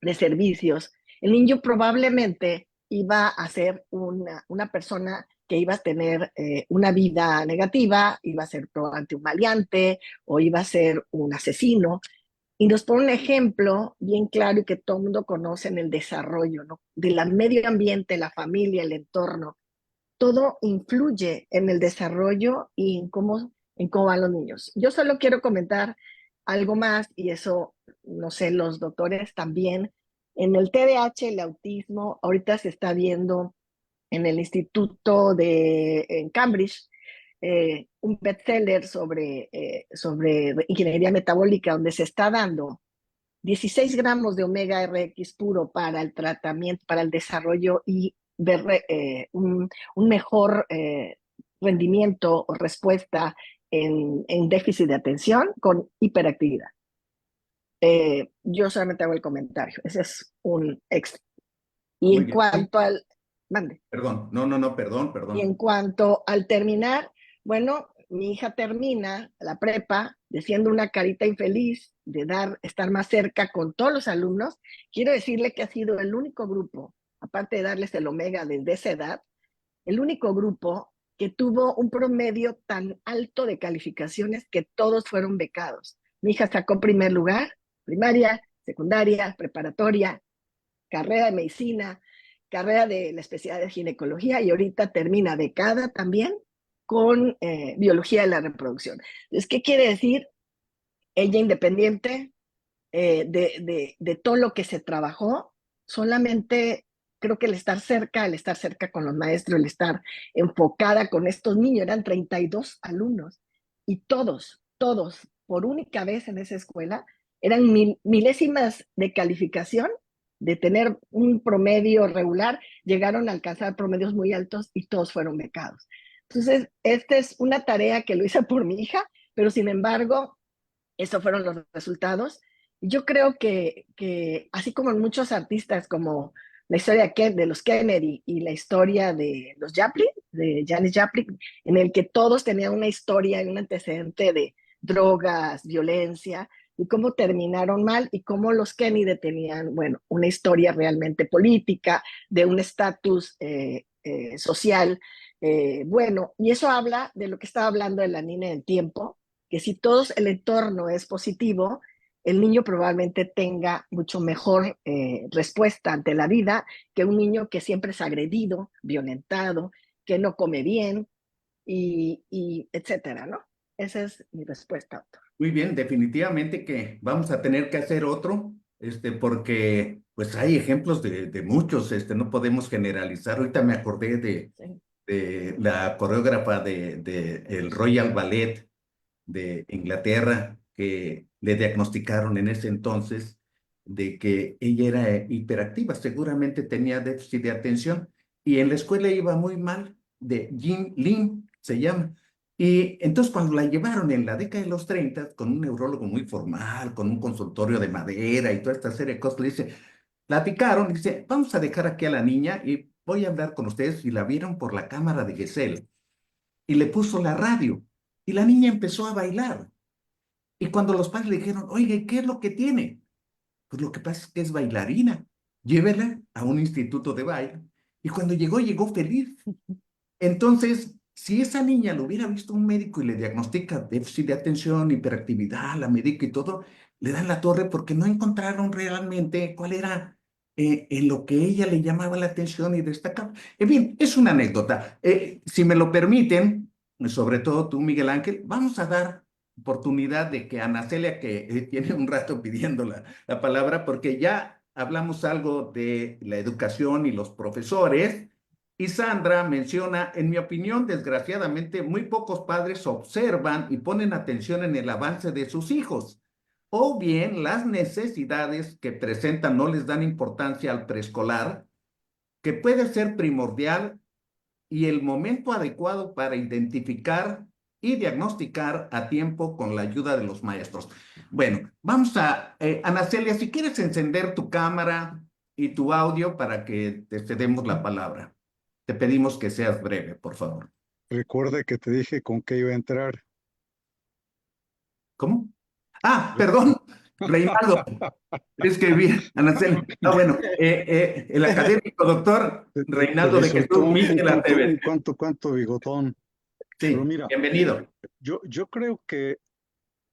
S5: de servicios, el niño probablemente iba a ser una persona que iba a tener una vida negativa, iba a ser probablemente un maleante o iba a ser un asesino. Y nos pone un ejemplo bien claro y que todo el mundo conoce en el desarrollo, ¿no?, del medio ambiente, la familia, el entorno. Todo influye en el desarrollo y en cómo van los niños. Yo solo quiero comentar algo más, y eso, no sé, los doctores también. En el TDAH, el autismo, ahorita se está viendo en el instituto en Cambridge, un bestseller sobre ingeniería metabólica, donde se está dando 16 gramos de omega RX puro para el tratamiento, para el desarrollo y ver un mejor rendimiento o respuesta en déficit de atención con hiperactividad. Yo solamente hago el comentario, ese es un extra. Y
S1: Muy
S5: en
S1: bien.
S5: cuanto al... Mande.
S1: Perdón, no, perdón.
S5: Y en cuanto al terminar, bueno, mi hija termina la prepa diciendo una carita infeliz de estar más cerca con todos los alumnos. Quiero decirle que ha sido el único grupo, aparte de darles el omega desde esa edad, el único grupo que tuvo un promedio tan alto de calificaciones que todos fueron becados. Mi hija sacó primer lugar, primaria, secundaria, preparatoria, carrera de medicina, carrera de la especialidad de ginecología, y ahorita termina becada también con biología de la reproducción. Entonces, ¿qué quiere decir? Ella independiente de todo lo que se trabajó, solamente creo que el estar cerca con los maestros, el estar enfocada con estos niños, eran 32 alumnos, y todos, por única vez en esa escuela, eran milésimas de calificación, de tener un promedio regular, llegaron a alcanzar promedios muy altos y todos fueron becados. Entonces, esta es una tarea que lo hice por mi hija, pero sin embargo, esos fueron los resultados. Yo creo que así como en muchos artistas, como la historia de los Kennedy y la historia de los Joplin, de Janis Joplin, en el que todos tenían una historia y un antecedente de drogas, violencia, y cómo terminaron mal, y cómo los Kennedy tenían, bueno, una historia realmente política, de un estatus social, bueno, y eso habla de lo que estaba hablando de la niña del tiempo, que si todo el entorno es positivo, el niño probablemente tenga mucho mejor respuesta ante la vida que un niño que siempre es agredido, violentado, que no come bien, y etcétera, ¿no? Esa es mi respuesta, doctor.
S1: Muy bien, definitivamente que vamos a tener que hacer otro, porque pues hay ejemplos de muchos, no podemos generalizar. Ahorita me acordé
S5: Sí.
S1: de la coreógrafa de el Royal Ballet de Inglaterra, que le diagnosticaron en ese entonces de que ella era hiperactiva, seguramente tenía déficit de atención, y en la escuela iba muy mal, de Jim Lin se llama. Y entonces cuando la llevaron en la década de los 30 con un neurólogo muy formal, con un consultorio de madera y toda esta serie de cosas, le dice, platicaron, dice, vamos a dejar aquí a la niña y voy a hablar con ustedes, y la vieron por la cámara de Gesell, y le puso la radio, y la niña empezó a bailar. Y cuando los padres le dijeron, oye, ¿qué es lo que tiene? Pues lo que pasa es que es bailarina. Llévela a un instituto de baile. Y cuando llegó, llegó feliz. Entonces, si esa niña lo hubiera visto un médico y le diagnostica déficit de atención, hiperactividad, la médica y todo, le dan la torre porque no encontraron realmente cuál era en lo que ella le llamaba la atención y destacaba. En fin, es una anécdota. Si me lo permiten, sobre todo tú, Miguel Ángel, vamos a dar oportunidad de que Ana Celia, que tiene un rato pidiendo la palabra, porque ya hablamos algo de la educación y los profesores. Y Sandra menciona, en mi opinión, desgraciadamente, muy pocos padres observan y ponen atención en el avance de sus hijos, o bien las necesidades que presentan no les dan importancia al preescolar, que puede ser primordial y el momento adecuado para identificar y diagnosticar a tiempo con la ayuda de los maestros. Bueno, vamos a, Ana Celia, si quieres encender tu cámara y tu audio para que te cedemos la palabra. Te pedimos que seas breve, por favor.
S7: Recuerde que te dije con qué iba a entrar.
S1: ¿Cómo? Ah, perdón, Reinaldo. Es que vi, Ana Celia. Ah, bueno, el académico doctor
S7: Te
S1: Reinaldo de
S7: resultó
S1: Jesús Michel Aceves.
S7: cuánto bigotón.
S1: Sí,
S7: Pero mira,
S1: bienvenido.
S7: yo creo que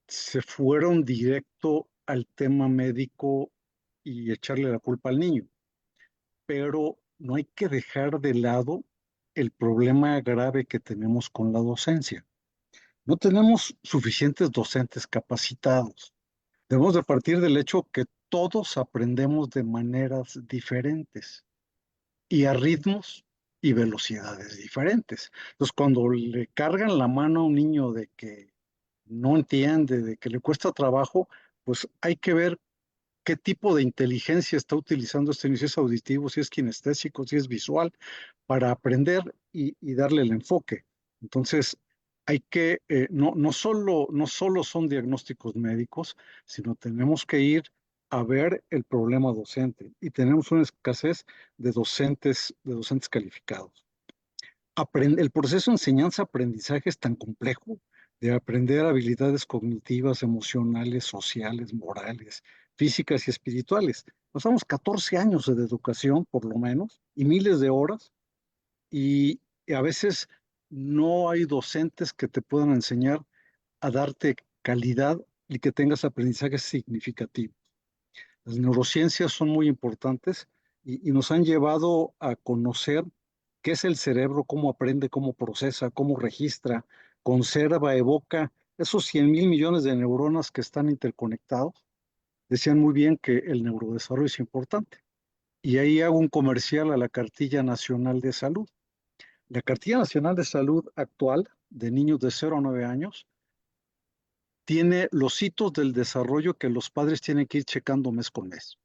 S7: se fueron directo al tema médico y echarle la culpa al niño. Pero no hay que dejar de lado el problema grave que tenemos con la docencia. No tenemos suficientes docentes capacitados. Debemos de partir del hecho que todos aprendemos de maneras diferentes y a ritmos y velocidades diferentes. Entonces, cuando le cargan la mano a un niño de que no entiende, de que le cuesta trabajo, pues hay que ver qué tipo de inteligencia está utilizando este niño, si es auditivo, si es kinestésico, si es visual, para aprender y darle el enfoque. Entonces, hay que, no solo son diagnósticos médicos, sino tenemos que ir a ver el problema docente y tenemos una escasez de docentes calificados. El proceso de enseñanza-aprendizaje es tan complejo de aprender habilidades cognitivas, emocionales, sociales, morales, físicas y espirituales. Pasamos 14 años de educación, por lo menos, y miles de horas, y a veces no hay docentes que te puedan enseñar a darte calidad y que tengas aprendizajes significativos. Las neurociencias son muy importantes y nos han llevado a conocer qué es el cerebro, cómo aprende, cómo procesa, cómo registra, conserva, evoca esos 100,000 millones de neuronas que están interconectados. Decían muy bien que el neurodesarrollo es importante. Y ahí hago un comercial a la Cartilla Nacional de Salud. La Cartilla Nacional de Salud actual de niños de 0 a 9 años tiene los hitos del desarrollo que los padres tienen que ir checando mes con mes.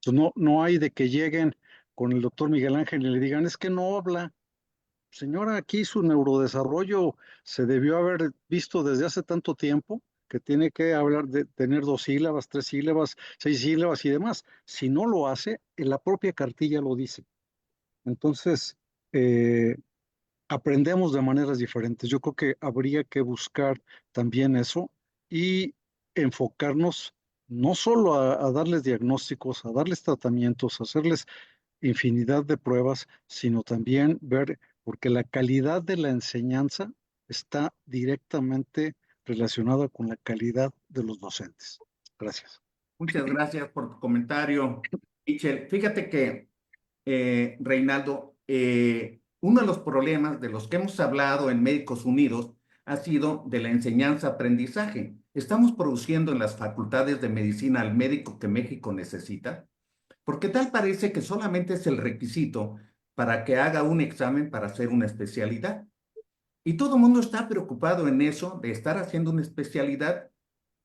S7: Entonces, no hay de que lleguen con el doctor Miguel Ángel y le digan, es que no habla. Señora, aquí su neurodesarrollo se debió haber visto desde hace tanto tiempo que tiene que hablar de tener 2 sílabas, 3 sílabas, 6 sílabas y demás. Si no lo hace, en la propia cartilla lo dice. Entonces, aprendemos de maneras diferentes. Yo creo que habría que buscar también eso y enfocarnos no solo a darles diagnósticos, a darles tratamientos, a hacerles infinidad de pruebas, sino también ver, porque la calidad de la enseñanza está directamente relacionada con la calidad de los docentes. Gracias.
S1: Muchas gracias por tu comentario, Michel. Fíjate que, Reinaldo, uno de los problemas de los que hemos hablado en Médicos Unidos ha sido de la enseñanza-aprendizaje. Estamos produciendo en las facultades de medicina al médico que México necesita, porque tal parece que solamente es el requisito para que haga un examen para hacer una especialidad. Y todo el mundo está preocupado en eso, de estar haciendo una especialidad.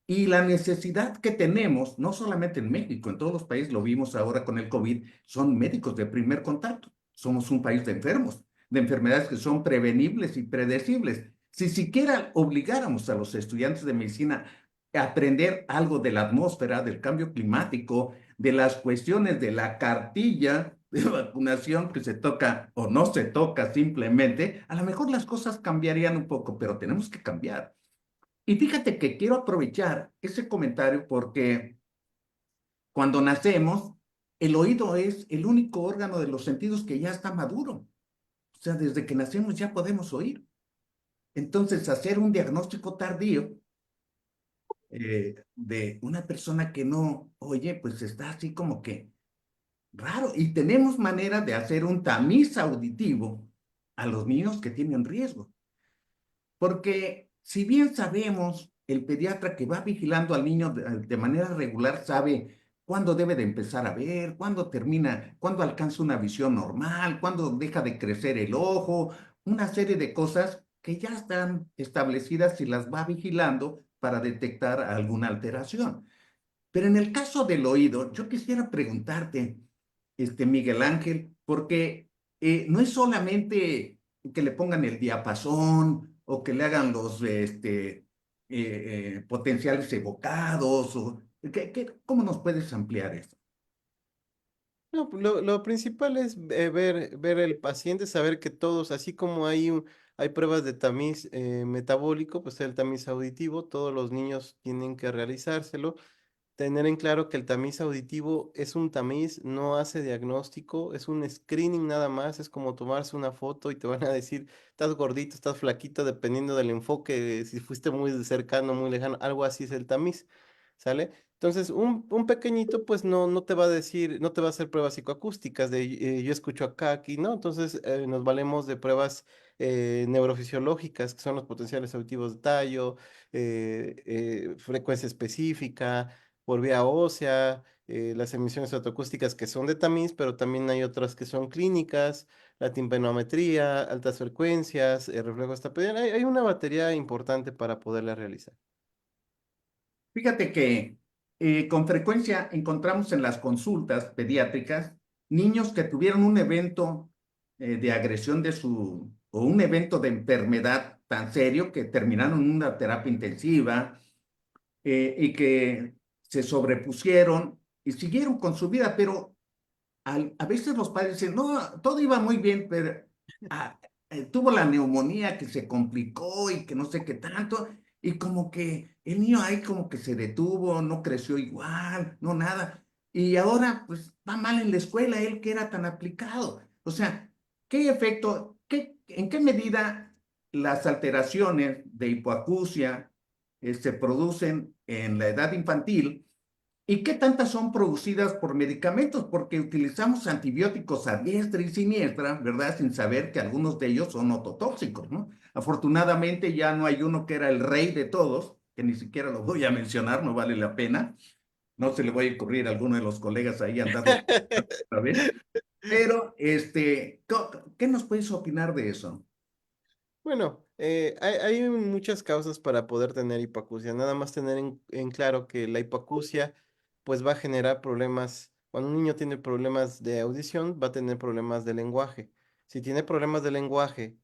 S1: Y la necesidad que tenemos, no solamente en México, en todos los países, lo vimos ahora con el COVID, son médicos de primer contacto. Somos un país de enfermos, de enfermedades que son prevenibles y predecibles. Si siquiera obligáramos a los estudiantes de medicina a aprender algo de la atmósfera, del cambio climático, de las cuestiones de la cartilla de vacunación que se toca o no se toca simplemente, a lo mejor las cosas cambiarían un poco, pero tenemos que cambiar. Y fíjate que quiero aprovechar ese comentario porque cuando nacemos, el oído es el único órgano de los sentidos que ya está maduro. O sea, desde que nacemos ya podemos oír. Entonces, hacer un diagnóstico tardío de una persona que no oye, pues está así como que raro. Y tenemos manera de hacer un tamiz auditivo a los niños que tienen riesgo. Porque si bien sabemos, el pediatra que va vigilando al niño de manera regular sabe cuándo debe de empezar a ver, cuándo termina, cuándo alcanza una visión normal, cuándo deja de crecer el ojo, una serie de cosas que ya están establecidas y las va vigilando para detectar alguna alteración. Pero en el caso del oído, yo quisiera preguntarte, Miguel Ángel, porque no es solamente que le pongan el diapasón o que le hagan los potenciales evocados, o, ¿cómo nos puedes ampliar eso?
S6: No, pues, lo principal es ver el paciente, saber que todos, así como hay pruebas de tamiz metabólico, pues el tamiz auditivo, todos los niños tienen que realizárselo. Tener en claro que el tamiz auditivo es un tamiz, no hace diagnóstico, es un screening nada más, es como tomarse una foto y te van a decir, estás gordito, estás flaquito, dependiendo del enfoque, si fuiste muy cercano, muy lejano, algo así es el tamiz, ¿sale? Entonces, un pequeñito, pues no te va a decir, no te va a hacer pruebas psicoacústicas de yo escucho acá, aquí, ¿no? Entonces, nos valemos de pruebas neurofisiológicas, que son los potenciales auditivos de tallo, frecuencia específica por vía ósea, las emisiones autoacústicas que son de tamiz, pero también hay otras que son clínicas, la timpanometría, altas frecuencias, reflejo estapedial. Hay una batería importante para poderla realizar.
S1: Fíjate que con frecuencia encontramos en las consultas pediátricas niños que tuvieron un evento de agresión o un evento de enfermedad tan serio que terminaron en una terapia intensiva y que se sobrepusieron y siguieron con su vida, pero a veces los padres dicen, no, todo iba muy bien, pero ah, tuvo la neumonía que se complicó y que no sé qué tanto, y como que el niño ahí como que se detuvo, no creció igual, no nada, y ahora pues va mal en la escuela, él que era tan aplicado. O sea, ¿qué efecto, en qué medida las alteraciones de hipoacusia se producen en la edad infantil? ¿Y qué tantas son producidas por medicamentos? Porque utilizamos antibióticos a diestra y siniestra, ¿verdad? Sin saber que algunos de ellos son ototóxicos, ¿no? Afortunadamente ya no hay uno que era el rey de todos, que ni siquiera lo voy a mencionar, no vale la pena. No se le voy a ocurrir a alguno de los colegas ahí andarlo otra vez. Pero, ¿qué nos puedes opinar de eso?
S6: Bueno, hay muchas causas para poder tener hipoacusia. Nada más tener en claro que la hipoacusia pues va a generar problemas. Cuando un niño tiene problemas de audición, va a tener problemas de lenguaje. Si tiene problemas de lenguaje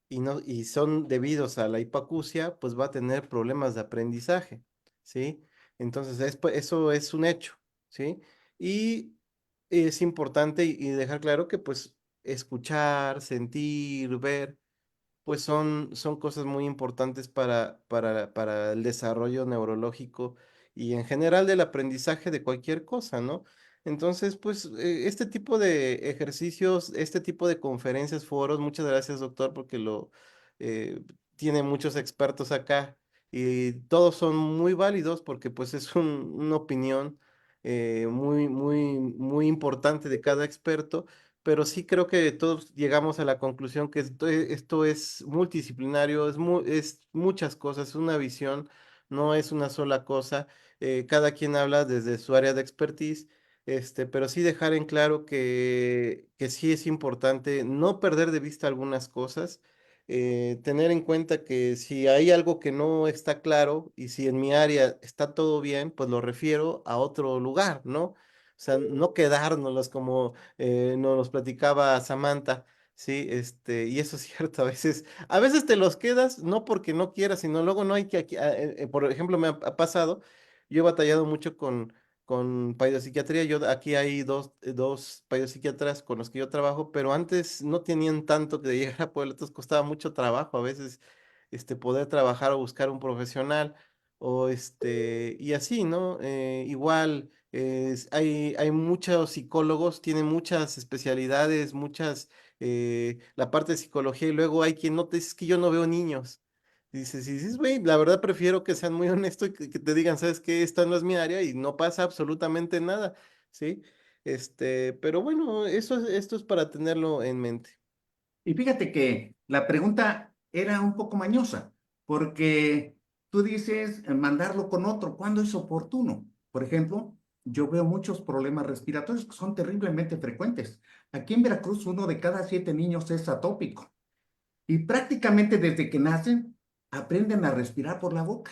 S6: y son debidos a la hipoacusia, pues va a tener problemas de aprendizaje, ¿sí? Entonces, eso es un hecho, ¿sí? Y es importante y dejar claro que pues escuchar, sentir, ver pues son cosas muy importantes para el desarrollo neurológico y en general del aprendizaje de cualquier cosa, ¿no? Entonces, pues este tipo de ejercicios, este tipo de conferencias, foros, muchas gracias, doctor, porque eh, tiene muchos expertos acá y todos son muy válidos porque pues es una opinión muy importante de cada experto, pero sí creo que todos llegamos a la conclusión que esto es multidisciplinario, es muchas cosas, es una visión, no es una sola cosa. Cada quien habla desde su área de expertise, pero sí dejar en claro que sí es importante no perder de vista algunas cosas, tener en cuenta que si hay algo que no está claro y si en mi área está todo bien, pues lo refiero a otro lugar, ¿no? O sea, no quedárnoslas como nos los platicaba Samantha, sí, y eso es cierto, a veces te los quedas, no porque no quieras, sino luego no hay que, por ejemplo, me ha pasado, yo he batallado mucho con pediopsiquiatría. Aquí hay dos pediopsiquiatras con los que yo trabajo, pero antes no tenían tanto que llegar a Puebla, entonces costaba mucho trabajo a veces poder trabajar o buscar un profesional y así, ¿no? Igual hay muchos psicólogos, tienen muchas especialidades, la parte de psicología, y luego hay quien no te dice: "Es que yo no veo niños". Y dices, güey, la verdad prefiero que sean muy honestos y que te digan: "¿Sabes qué? Esta no es mi área", y no pasa absolutamente nada, ¿sí? Pero bueno, esto es para tenerlo en mente.
S1: Y fíjate que la pregunta era un poco mañosa, porque tú dices mandarlo con otro, ¿cuándo es oportuno? Por ejemplo, yo veo muchos problemas respiratorios que son terriblemente frecuentes. Aquí en Veracruz, 1 de cada 7 niños es atópico y prácticamente desde que nacen aprenden a respirar por la boca.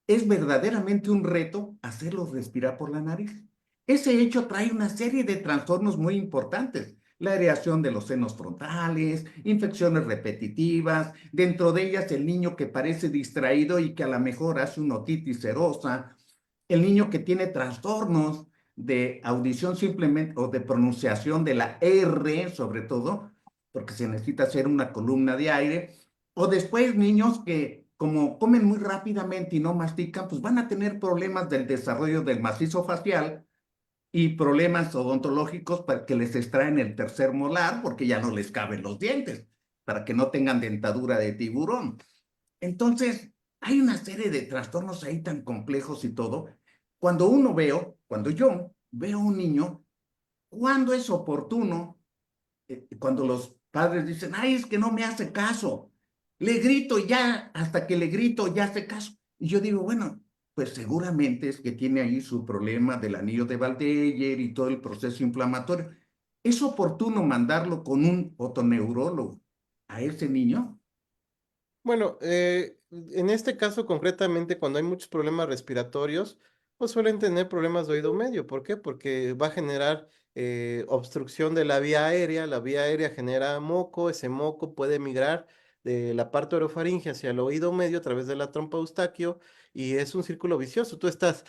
S1: Es verdaderamente un reto hacerlos respirar por la nariz. Ese hecho trae una serie de trastornos muy importantes. La aireación de los senos frontales, infecciones repetitivas, dentro de ellas el niño que parece distraído y que a lo mejor hace una otitis serosa, el niño que tiene trastornos de audición simplemente o de pronunciación de la R, sobre todo, porque se necesita hacer una columna de aire, o después niños que como comen muy rápidamente y no mastican, pues van a tener problemas del desarrollo del macizo facial y problemas odontológicos para que les extraen el tercer molar porque ya no les caben los dientes, para que no tengan dentadura de tiburón. Entonces, hay una serie de trastornos ahí tan complejos y todo. Cuando yo veo a un niño, cuando es oportuno, cuando los padres dicen: "Ay, es que no me hace caso", le grito ya, hasta que le grito ya hace caso. Y yo digo, bueno, pues seguramente es que tiene ahí su problema del anillo de Valdeyer y todo el proceso inflamatorio. ¿Es oportuno mandarlo con un otoneurólogo a ese niño?
S6: Bueno, en este caso concretamente, cuando hay muchos problemas respiratorios, pues suelen tener problemas de oído medio. ¿Por qué? Porque va a generar obstrucción de la vía aérea genera moco, ese moco puede migrar de la parte orofaringe hacia el oído medio a través de la trompa eustaquio, y es un círculo vicioso. Tú estás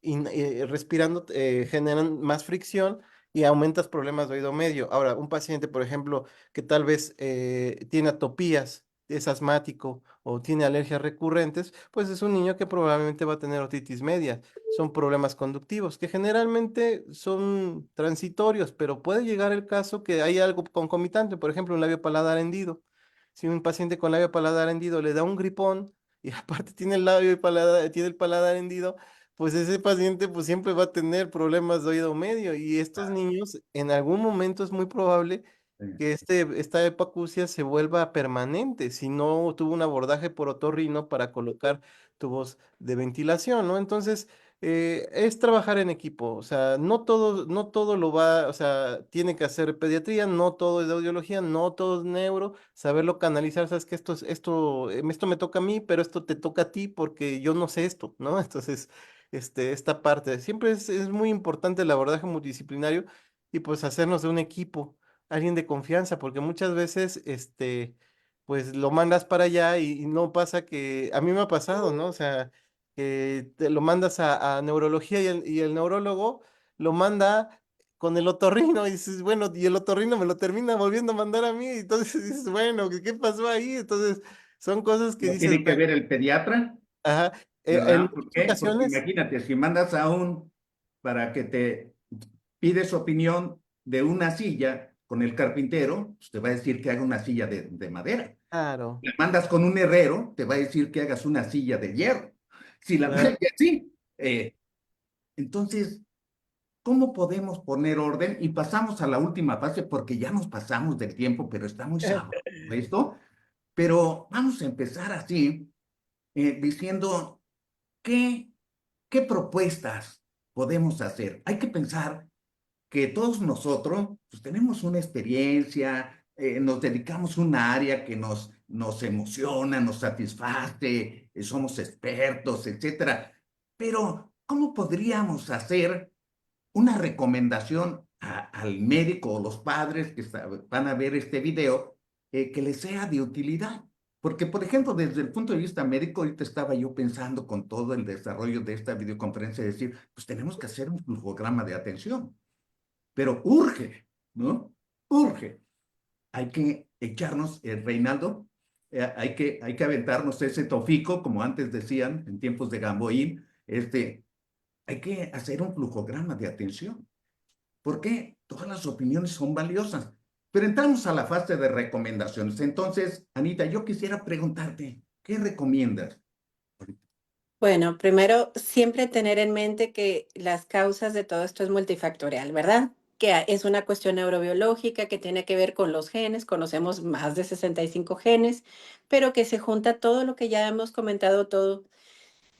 S6: respirando, generan más fricción y aumentas problemas de oído medio. Ahora, un paciente, por ejemplo, que tal vez tiene atopías, es asmático o tiene alergias recurrentes, pues es un niño que probablemente va a tener otitis media. Son problemas conductivos que generalmente son transitorios, pero puede llegar el caso que hay algo concomitante, por ejemplo, un labio paladar hendido. Si un paciente con labio paladar hendido le da un gripón y aparte tiene el labio y paladar, tiene el paladar hendido, pues ese paciente pues siempre va a tener problemas de oído medio, y estos niños en algún momento es muy probable que esta epacusia se vuelva permanente si no tuvo un abordaje por otorrino para colocar tubos de ventilación, ¿no? Entonces, es trabajar en equipo, o sea, no todo lo va, o sea, tiene que hacer pediatría, no todo es de audiología, no todo es neuro, saberlo canalizar, sabes que esto me toca a mí, pero esto te toca a ti porque yo no sé esto, ¿no? Entonces, esta parte, siempre es muy importante el abordaje multidisciplinario y pues hacernos de un equipo, alguien de confianza, porque muchas veces, pues lo mandas para allá y no pasa que, a mí me ha pasado, ¿no? O sea, que te lo mandas a neurología y el neurólogo lo manda con el otorrino y dices, bueno, y el otorrino me lo termina volviendo a mandar a mí, y entonces dices, bueno, ¿qué pasó ahí? Entonces, son cosas que
S1: ¿Lo
S6: dices,
S1: tiene que
S6: bueno,
S1: ver el pediatra?
S6: ajá, en
S1: ¿Verdad? ¿Por
S6: muchas
S1: qué? Porque
S6: ocasiones,
S1: imagínate, si mandas a para que te pides opinión de una silla con el carpintero, pues te va a decir que haga una silla de madera.
S6: claro,
S1: La mandas con un herrero, te va a decir que hagas una silla de hierro. Si la
S6: claro.
S1: sí. Entonces, ¿cómo podemos poner orden? Y pasamos a la última fase porque ya nos pasamos del tiempo, pero está muy sabroso esto. Pero vamos a empezar así, diciendo qué, qué propuestas podemos hacer. Hay que pensar que todos nosotros pues, tenemos una experiencia, nos dedicamos a un área que nos emociona, nos satisface, somos expertos, etcétera. Pero, ¿cómo podríamos hacer una recomendación al médico o los padres que van a ver este video que les sea de utilidad? Porque, por ejemplo, desde el punto de vista médico, ahorita estaba yo pensando con todo el desarrollo de esta videoconferencia, decir, pues tenemos que hacer un flujograma de atención, pero urge, ¿no? Urge. Hay que echarnos, Reinaldo, hay que aventarnos ese tofico, como antes decían en tiempos de Gamboín, hay que hacer un flujograma de atención. ¿Por qué? Todas las opiniones son valiosas. Pero entramos a la fase de recomendaciones. Entonces, Anita, yo quisiera preguntarte, ¿qué recomiendas?
S3: Bueno, primero, siempre tener en mente que las causas de todo esto es multifactorial, ¿verdad? Es una cuestión neurobiológica que tiene que ver con los genes, conocemos más de 65 genes, pero que se junta todo lo que ya hemos comentado, todo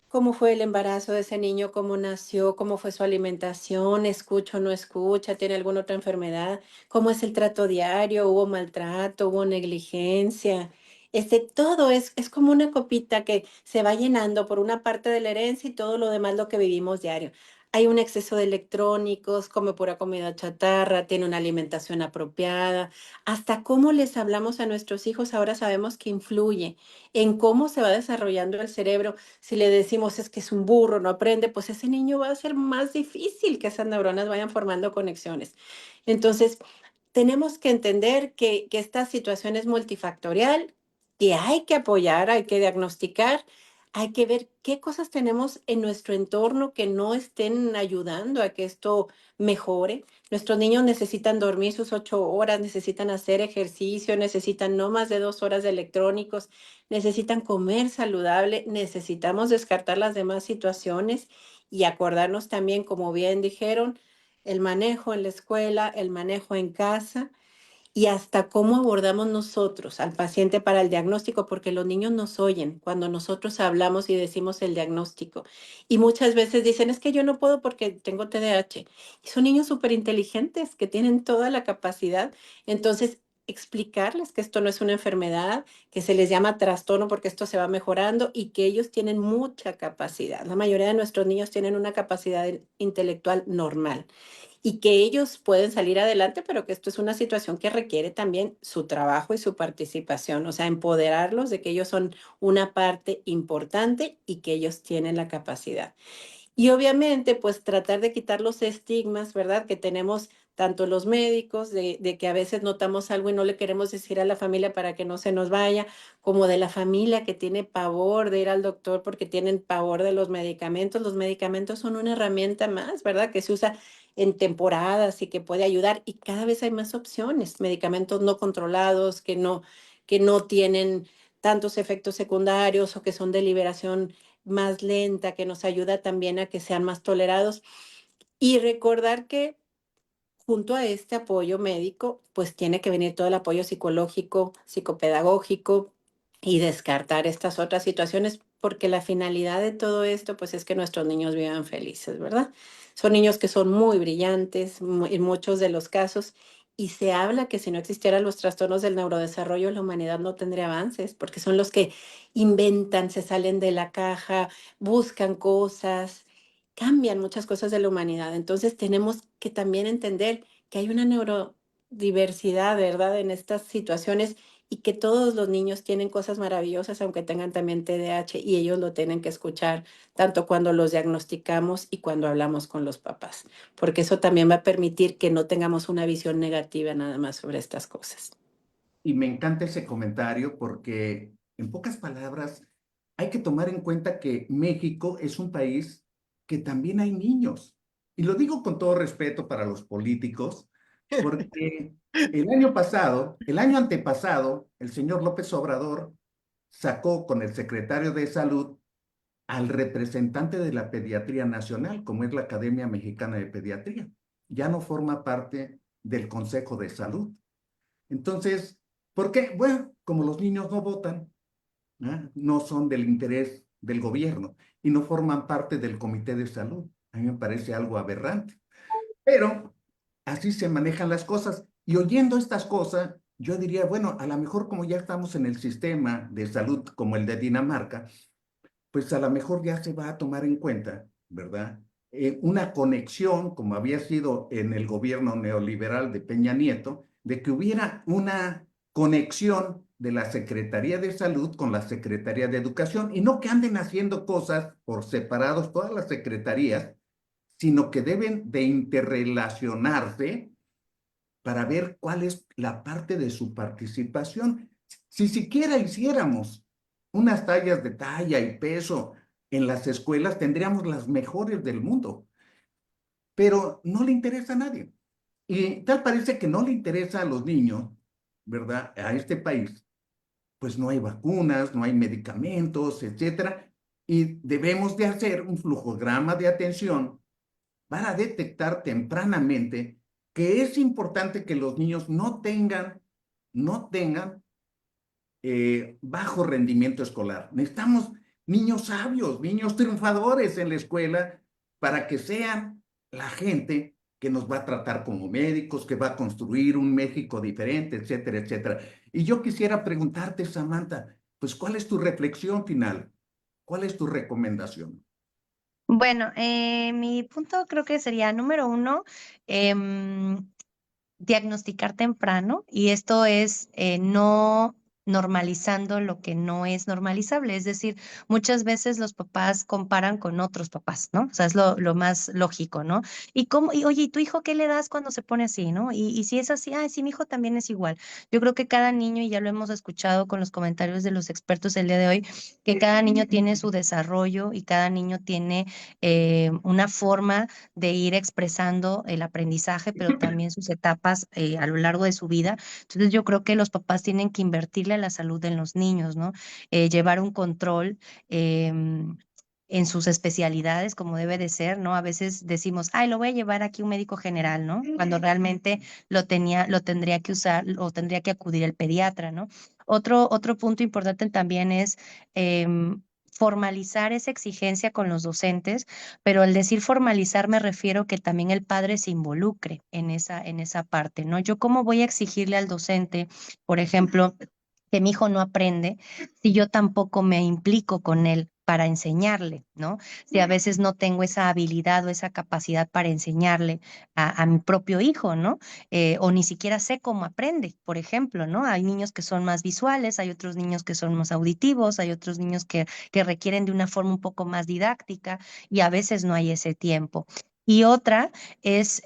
S3: cómo fue el embarazo de ese niño, cómo nació, cómo fue su alimentación, escucha o no escucha, tiene alguna otra enfermedad, cómo es el trato diario, hubo maltrato, hubo negligencia. Todo es como una copita que se va llenando por una parte de la herencia y todo lo demás lo que vivimos diario. Hay un exceso de electrónicos, come pura comida chatarra, tiene una alimentación apropiada. Hasta cómo les hablamos a nuestros hijos ahora sabemos que influye en cómo se va desarrollando el cerebro. Si le decimos es que es un burro, no aprende, pues ese niño va a ser más difícil que esas neuronas vayan formando conexiones. Entonces, tenemos que entender que esta situación es multifactorial, que hay que apoyar, hay que diagnosticar, hay que ver qué cosas tenemos en nuestro entorno que no estén ayudando a que esto mejore. Nuestros niños necesitan dormir sus 8 horas, necesitan hacer ejercicio, necesitan no más de 2 horas de electrónicos, necesitan comer saludable, necesitamos descartar las demás situaciones y acordarnos también, como bien dijeron, el manejo en la escuela, el manejo en casa y hasta cómo abordamos nosotros al paciente para el diagnóstico, porque los niños nos oyen cuando nosotros hablamos y decimos el diagnóstico. Y muchas veces dicen, es que yo no puedo porque tengo TDAH. Y son niños súper inteligentes que tienen toda la capacidad. Entonces, explicarles que esto no es una enfermedad, que se les llama trastorno porque esto se va mejorando y que ellos tienen mucha capacidad. La mayoría de nuestros niños tienen una capacidad intelectual normal y que ellos pueden salir adelante, pero que esto es una situación que requiere también su trabajo y su participación, o sea, empoderarlos de que ellos son una parte importante y que ellos tienen la capacidad. Y obviamente, pues tratar de quitar los estigmas, ¿verdad? Que tenemos tanto los médicos, de que a veces notamos algo y no le queremos decir a la familia para que no se nos vaya, como de la familia que tiene pavor de ir al doctor porque tienen pavor de los medicamentos. Los medicamentos son una herramienta más, ¿verdad? Que se usa en temporadas y que puede ayudar y cada vez hay más opciones, medicamentos no controlados, que no tienen tantos efectos secundarios o que son de liberación más lenta, que nos ayuda también a que sean más tolerados. Y recordar que junto a este apoyo médico, pues tiene que venir todo el apoyo psicológico, psicopedagógico y descartar estas otras situaciones, porque la finalidad de todo esto, pues es que nuestros niños vivan felices, ¿verdad? Son niños que son muy brillantes en muchos de los casos, y se habla que si no existieran los trastornos del neurodesarrollo, la humanidad no tendría avances, porque son los que inventan, se salen de la caja, buscan cosas, cambian muchas cosas de la humanidad. Entonces tenemos que también entender que hay una neurodiversidad, ¿verdad? En estas situaciones y que todos los niños tienen cosas maravillosas, aunque tengan también TDAH, y ellos lo tienen que escuchar tanto cuando los diagnosticamos y cuando hablamos con los papás, porque eso también va a permitir que no tengamos una visión negativa nada más sobre estas cosas.
S1: Y me encanta ese comentario porque, en pocas palabras, hay que tomar en cuenta que México es un país que también hay niños. Y lo digo con todo respeto para los políticos, porque el año pasado, el año antepasado, el señor López Obrador sacó con el secretario de Salud al representante de la Pediatría Nacional, como es la Academia Mexicana de Pediatría. Ya no forma parte del Consejo de Salud. Entonces, ¿por qué? Bueno, como los niños no votan, ¿no? No son del interés del gobierno y no forman parte del Comité de Salud. A mí me parece algo aberrante. Pero así se manejan las cosas. Y oyendo estas cosas, yo diría, bueno, a lo mejor como ya estamos en el sistema de salud como el de Dinamarca, pues a lo mejor ya se va a tomar en cuenta, ¿verdad? Una conexión, como había sido en el gobierno neoliberal de Peña Nieto, de que hubiera una conexión de la Secretaría de Salud con la Secretaría de Educación y no que anden haciendo cosas por separados todas las secretarías, sino que deben de interrelacionarse para ver cuál es la parte de su participación. Si siquiera hiciéramos unas tallas de talla y peso en las escuelas, tendríamos las mejores del mundo, pero no le interesa a nadie. Y tal parece que no le interesa a los niños, ¿verdad? A este país, pues no hay vacunas, no hay medicamentos, etcétera, y debemos de hacer un flujograma de atención para detectar tempranamente que es importante que los niños no tengan bajo rendimiento escolar. Necesitamos niños sabios, niños triunfadores en la escuela para que sean la gente que nos va a tratar como médicos, que va a construir un México diferente, etcétera, etcétera. Y yo quisiera preguntarte, Samantha, pues, ¿cuál es tu reflexión final? ¿Cuál es tu recomendación?
S4: Bueno, mi punto creo que sería número uno, diagnosticar temprano, y esto es no normalizando lo que no es normalizable. Es decir, muchas veces los papás comparan con otros papás, ¿no? O sea, es lo más lógico, ¿no? Y cómo, y oye, ¿y tu hijo qué le das cuando se pone así, ¿no? Y si es así, ah, sí, mi hijo también es igual. Yo creo que cada niño, y ya lo hemos escuchado con los comentarios de los expertos el día de hoy, que cada niño tiene su desarrollo y cada niño tiene una forma de ir expresando el aprendizaje, pero también sus etapas a lo largo de su vida. Entonces yo creo que los papás tienen que invertirle a la salud de los niños, ¿no? Llevar un control. En sus especialidades, como debe de ser, ¿no? A veces decimos, ay, lo voy a llevar aquí un médico general, ¿no? Cuando realmente lo tendría que usar o tendría que acudir el pediatra, ¿no? Otro punto importante también es formalizar esa exigencia con los docentes, pero al decir formalizar me refiero que también el padre se involucre en esa parte, ¿no? Yo cómo voy a exigirle al docente, por ejemplo, que mi hijo no aprende si yo tampoco me implico con él para enseñarle, ¿no? Si a veces no tengo esa habilidad o esa capacidad para enseñarle a mi propio hijo, ¿no? O ni siquiera sé cómo aprende, por ejemplo, ¿no? Hay niños que son más visuales, hay otros niños que son más auditivos, hay otros niños que requieren de una forma un poco más didáctica y a veces no hay ese tiempo. Y otra es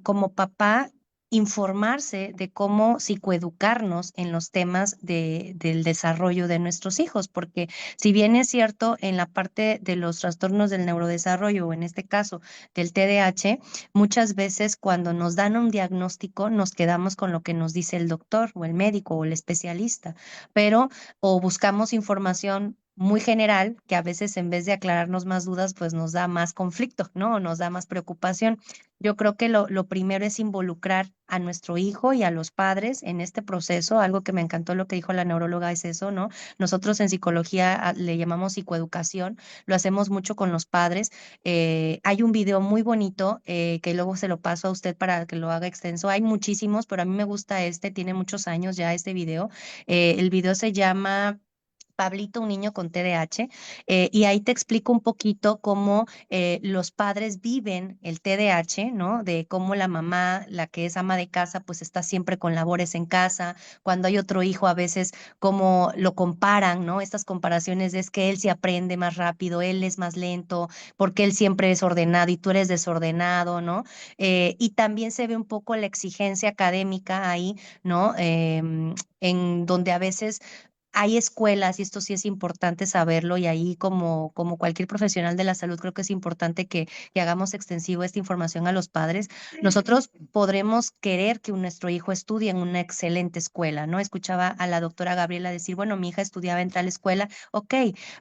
S4: como papá informarse de cómo psicoeducarnos en los temas del desarrollo de nuestros hijos, porque si bien es cierto en la parte de los trastornos del neurodesarrollo o en este caso del TDAH, muchas veces cuando nos dan un diagnóstico nos quedamos con lo que nos dice el doctor o el médico o el especialista, pero o buscamos información muy general que a veces en vez de aclararnos más dudas, pues nos da más conflicto, ¿no? O nos da más preocupación. Yo creo que lo primero es involucrar a nuestro hijo y a los padres en este proceso. Algo que me encantó lo que dijo la neuróloga es eso, ¿no? Nosotros en psicología le llamamos psicoeducación, lo hacemos mucho con los padres. Hay un video muy bonito que luego se lo paso a usted para que lo haga extenso. Hay muchísimos, pero a mí me gusta este, tiene muchos años ya este video. El video se llama Pablito, un niño con TDAH, y ahí te explico un poquito cómo los padres viven el TDAH, ¿no? De cómo la mamá, la que es ama de casa, pues está siempre con labores en casa, cuando hay otro hijo a veces cómo lo comparan, ¿no? Estas comparaciones es que él se aprende más rápido, él es más lento, porque él siempre es ordenado y tú eres desordenado, ¿no? Y también se ve un poco la exigencia académica ahí, ¿no? En donde a veces hay escuelas, y esto sí es importante saberlo, y ahí como cualquier profesional de la salud, creo que es importante que hagamos extensivo esta información a los padres. Nosotros podremos querer que nuestro hijo estudie en una excelente escuela, ¿no? Escuchaba a la doctora Gabriela decir, bueno, mi hija estudiaba en tal escuela, ok,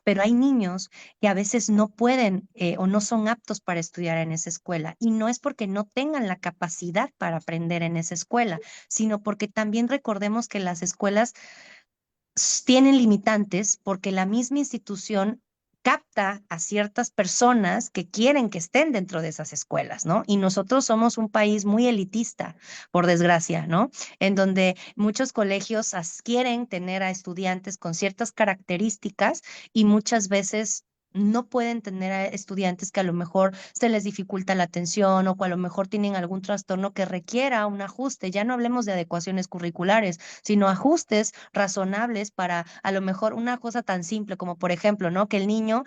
S4: pero hay niños que a veces no pueden o no son aptos para estudiar en esa escuela, y no es porque no tengan la capacidad para aprender en esa escuela, sino porque también recordemos que las escuelas tienen limitantes porque la misma institución capta a ciertas personas que quieren que estén dentro de esas escuelas, ¿no? Y nosotros somos un país muy elitista, por desgracia, ¿no? En donde muchos colegios quieren tener a estudiantes con ciertas características y muchas veces no pueden tener a estudiantes que a lo mejor se les dificulta la atención o que a lo mejor tienen algún trastorno que requiera un ajuste. Ya no hablemos de adecuaciones curriculares, sino ajustes razonables para a lo mejor una cosa tan simple como, por ejemplo, ¿no? Que el niño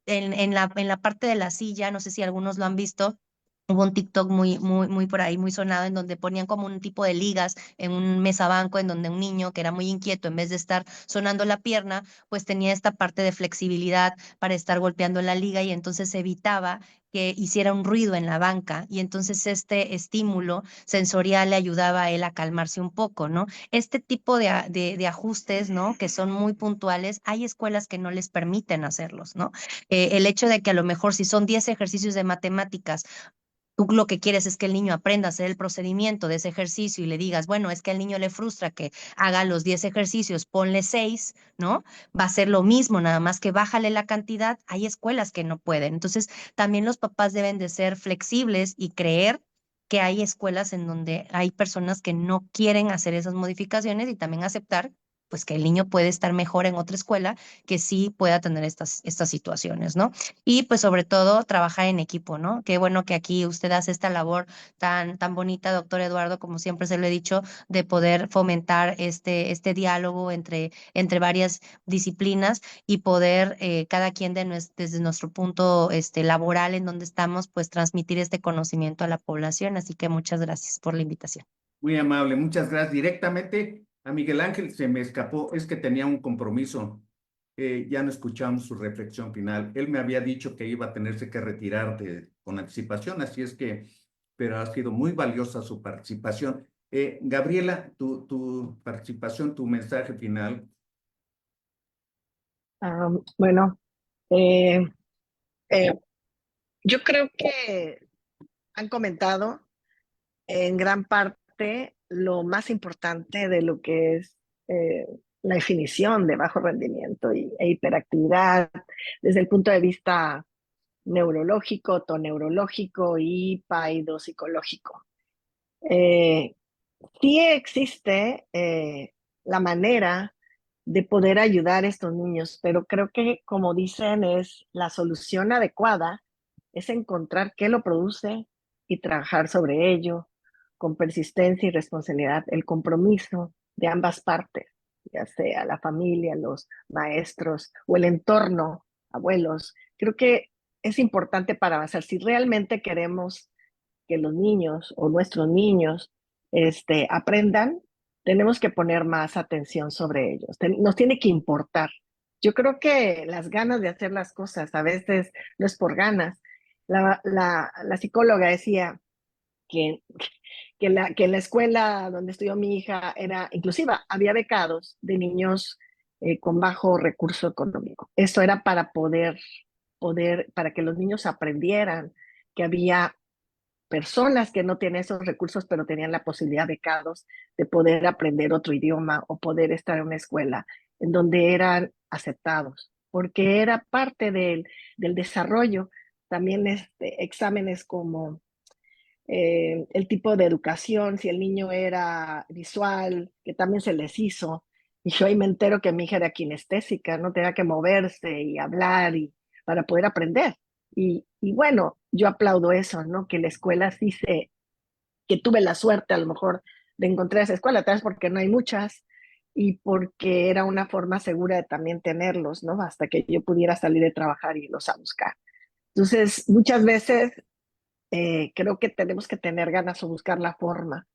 S4: en la parte de la silla, no sé si algunos lo han visto. Hubo un TikTok muy por ahí, muy sonado, en donde ponían como un tipo de ligas en un mesabanco, en donde un niño que era muy inquieto, en vez de estar sonando la pierna, pues tenía esta parte de flexibilidad para estar golpeando la liga y entonces evitaba que hiciera un ruido en la banca y entonces este estímulo sensorial le ayudaba a él a calmarse un poco, ¿no? Este tipo de ajustes, ¿no? Que son muy puntuales, hay escuelas que no les permiten hacerlos, ¿no? El hecho de que a lo mejor si son 10 ejercicios de matemáticas, tú lo que quieres es que el niño aprenda a hacer el procedimiento de ese ejercicio y le digas, bueno, es que al niño le frustra que haga los 10 ejercicios, ponle 6, ¿no? Va a ser lo mismo, nada más que bájale la cantidad. Hay escuelas que no pueden. Entonces, también los papás deben de ser flexibles y creer que hay escuelas en donde hay personas que no quieren hacer esas modificaciones y también aceptar pues que el niño puede estar mejor en otra escuela que sí pueda tener estas situaciones, ¿no? Y pues sobre todo trabajar en equipo, ¿no? Qué bueno que aquí usted hace esta labor tan bonita, doctor Eduardo, como siempre se lo he dicho, de poder fomentar este diálogo entre varias disciplinas y poder cada quien desde nuestro punto laboral en donde estamos, pues transmitir este conocimiento a la población. Así que muchas gracias por la invitación.
S1: Muy amable, muchas gracias. Directamente a Miguel Ángel se me escapó, es que tenía un compromiso. Ya no escuchamos su reflexión final. Él me había dicho que iba a tenerse que retirar con anticipación, así es que, pero ha sido muy valiosa su participación. Gabriela, tu participación, tu mensaje final.
S5: Bueno, eh, eh, yo creo que han comentado en gran parte lo más importante de lo que es eh, la definición de bajo rendimiento e hiperactividad desde el punto de vista neurológico, toneurológico y paidopsicológico. Eh, sí existe la manera de poder ayudar a estos niños, pero creo que, como dicen, es la solución adecuada, es encontrar qué lo produce y trabajar sobre ello con persistencia y responsabilidad, el compromiso de ambas partes, ya sea la familia, los maestros o el entorno, abuelos. Creo que es importante para avanzar. Si realmente queremos que los niños o nuestros niños aprendan, tenemos que poner más atención sobre ellos. Nos tiene que importar. Yo creo que las ganas de hacer las cosas a veces no es por ganas. La psicóloga decía que, que en la escuela donde estudió mi hija era inclusiva, había becados de niños con bajo recurso económico. Eso era para para que los niños aprendieran que había personas que no tienen esos recursos, pero tenían la posibilidad becados de poder aprender otro idioma o poder estar en una escuela en donde eran aceptados, porque era parte del desarrollo. También exámenes como el tipo de educación, si el niño era visual, que también se les hizo. Y yo ahí me entero que mi hija era kinestésica, no tenía que moverse y hablar para poder aprender. Y bueno, yo aplaudo eso, ¿no? Que la escuela que tuve la suerte a lo mejor de encontrar esa escuela, tal vez porque no hay muchas y porque era una forma segura de también tenerlos, ¿no? Hasta que yo pudiera salir de trabajar y irlos a buscar. Entonces, muchas veces creo que tenemos que tener ganas o buscar la forma,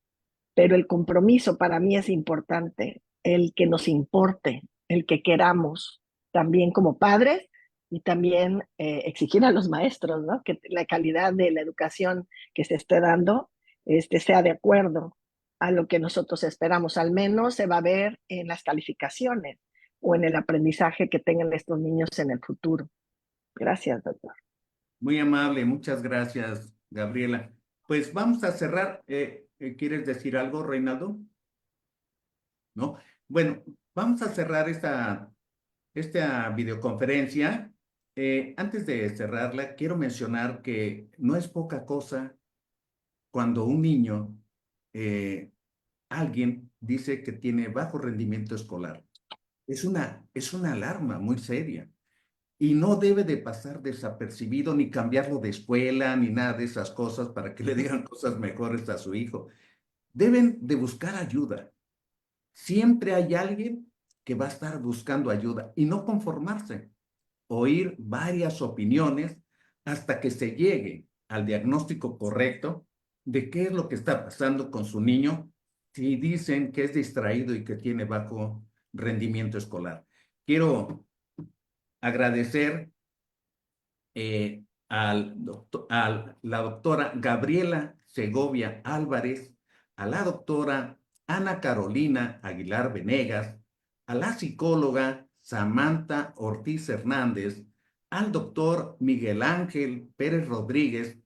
S5: pero el compromiso para mí es importante, el que nos importe, el que queramos, también como padres y también exigir a los maestros, ¿no? Que la calidad de la educación que se esté dando sea de acuerdo a lo que nosotros esperamos. Al menos se va a ver en las calificaciones o en el aprendizaje que tengan estos niños en el futuro. Gracias, doctor.
S1: Muy amable, muchas gracias, Gabriela. Pues vamos a cerrar. ¿Quieres decir algo, Reinaldo? ¿No? Bueno, vamos a cerrar esta videoconferencia. Antes de cerrarla, quiero mencionar que no es poca cosa cuando un niño, alguien dice que tiene bajo rendimiento escolar. Es una alarma muy seria. y no debe de pasar desapercibido ni cambiarlo de escuela ni nada de esas cosas para que le digan cosas mejores a su hijo. Deben de buscar ayuda. Siempre hay alguien que va a estar buscando ayuda y no conformarse. Oír varias opiniones hasta que se llegue al diagnóstico correcto de qué es lo que está pasando con su niño si dicen que es distraído y que tiene bajo rendimiento escolar. Quiero agradecer a la doctora Gabriela Segovia Álvarez, a la doctora Ana Carolina Aguilar Venegas, a la psicóloga Samantha Ortiz Hernández, al doctor Miguel Ángel Pérez Rodríguez,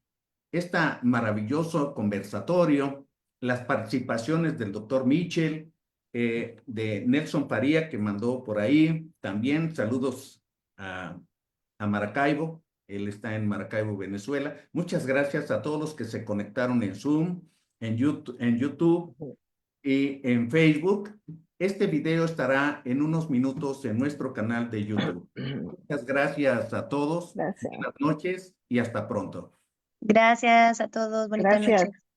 S1: este maravilloso conversatorio, las participaciones del doctor Mitchell, de Nelson Faría, que mandó por ahí, también saludos a Maracaibo. Él está en Maracaibo, Venezuela. Muchas gracias a todos los que se conectaron en Zoom, en YouTube y en Facebook. Este video estará en unos minutos en nuestro canal de YouTube. Muchas gracias a todos.
S5: Gracias.
S1: Buenas noches y hasta pronto.
S4: Gracias a todos, bonita
S5: Gracias.
S4: noche.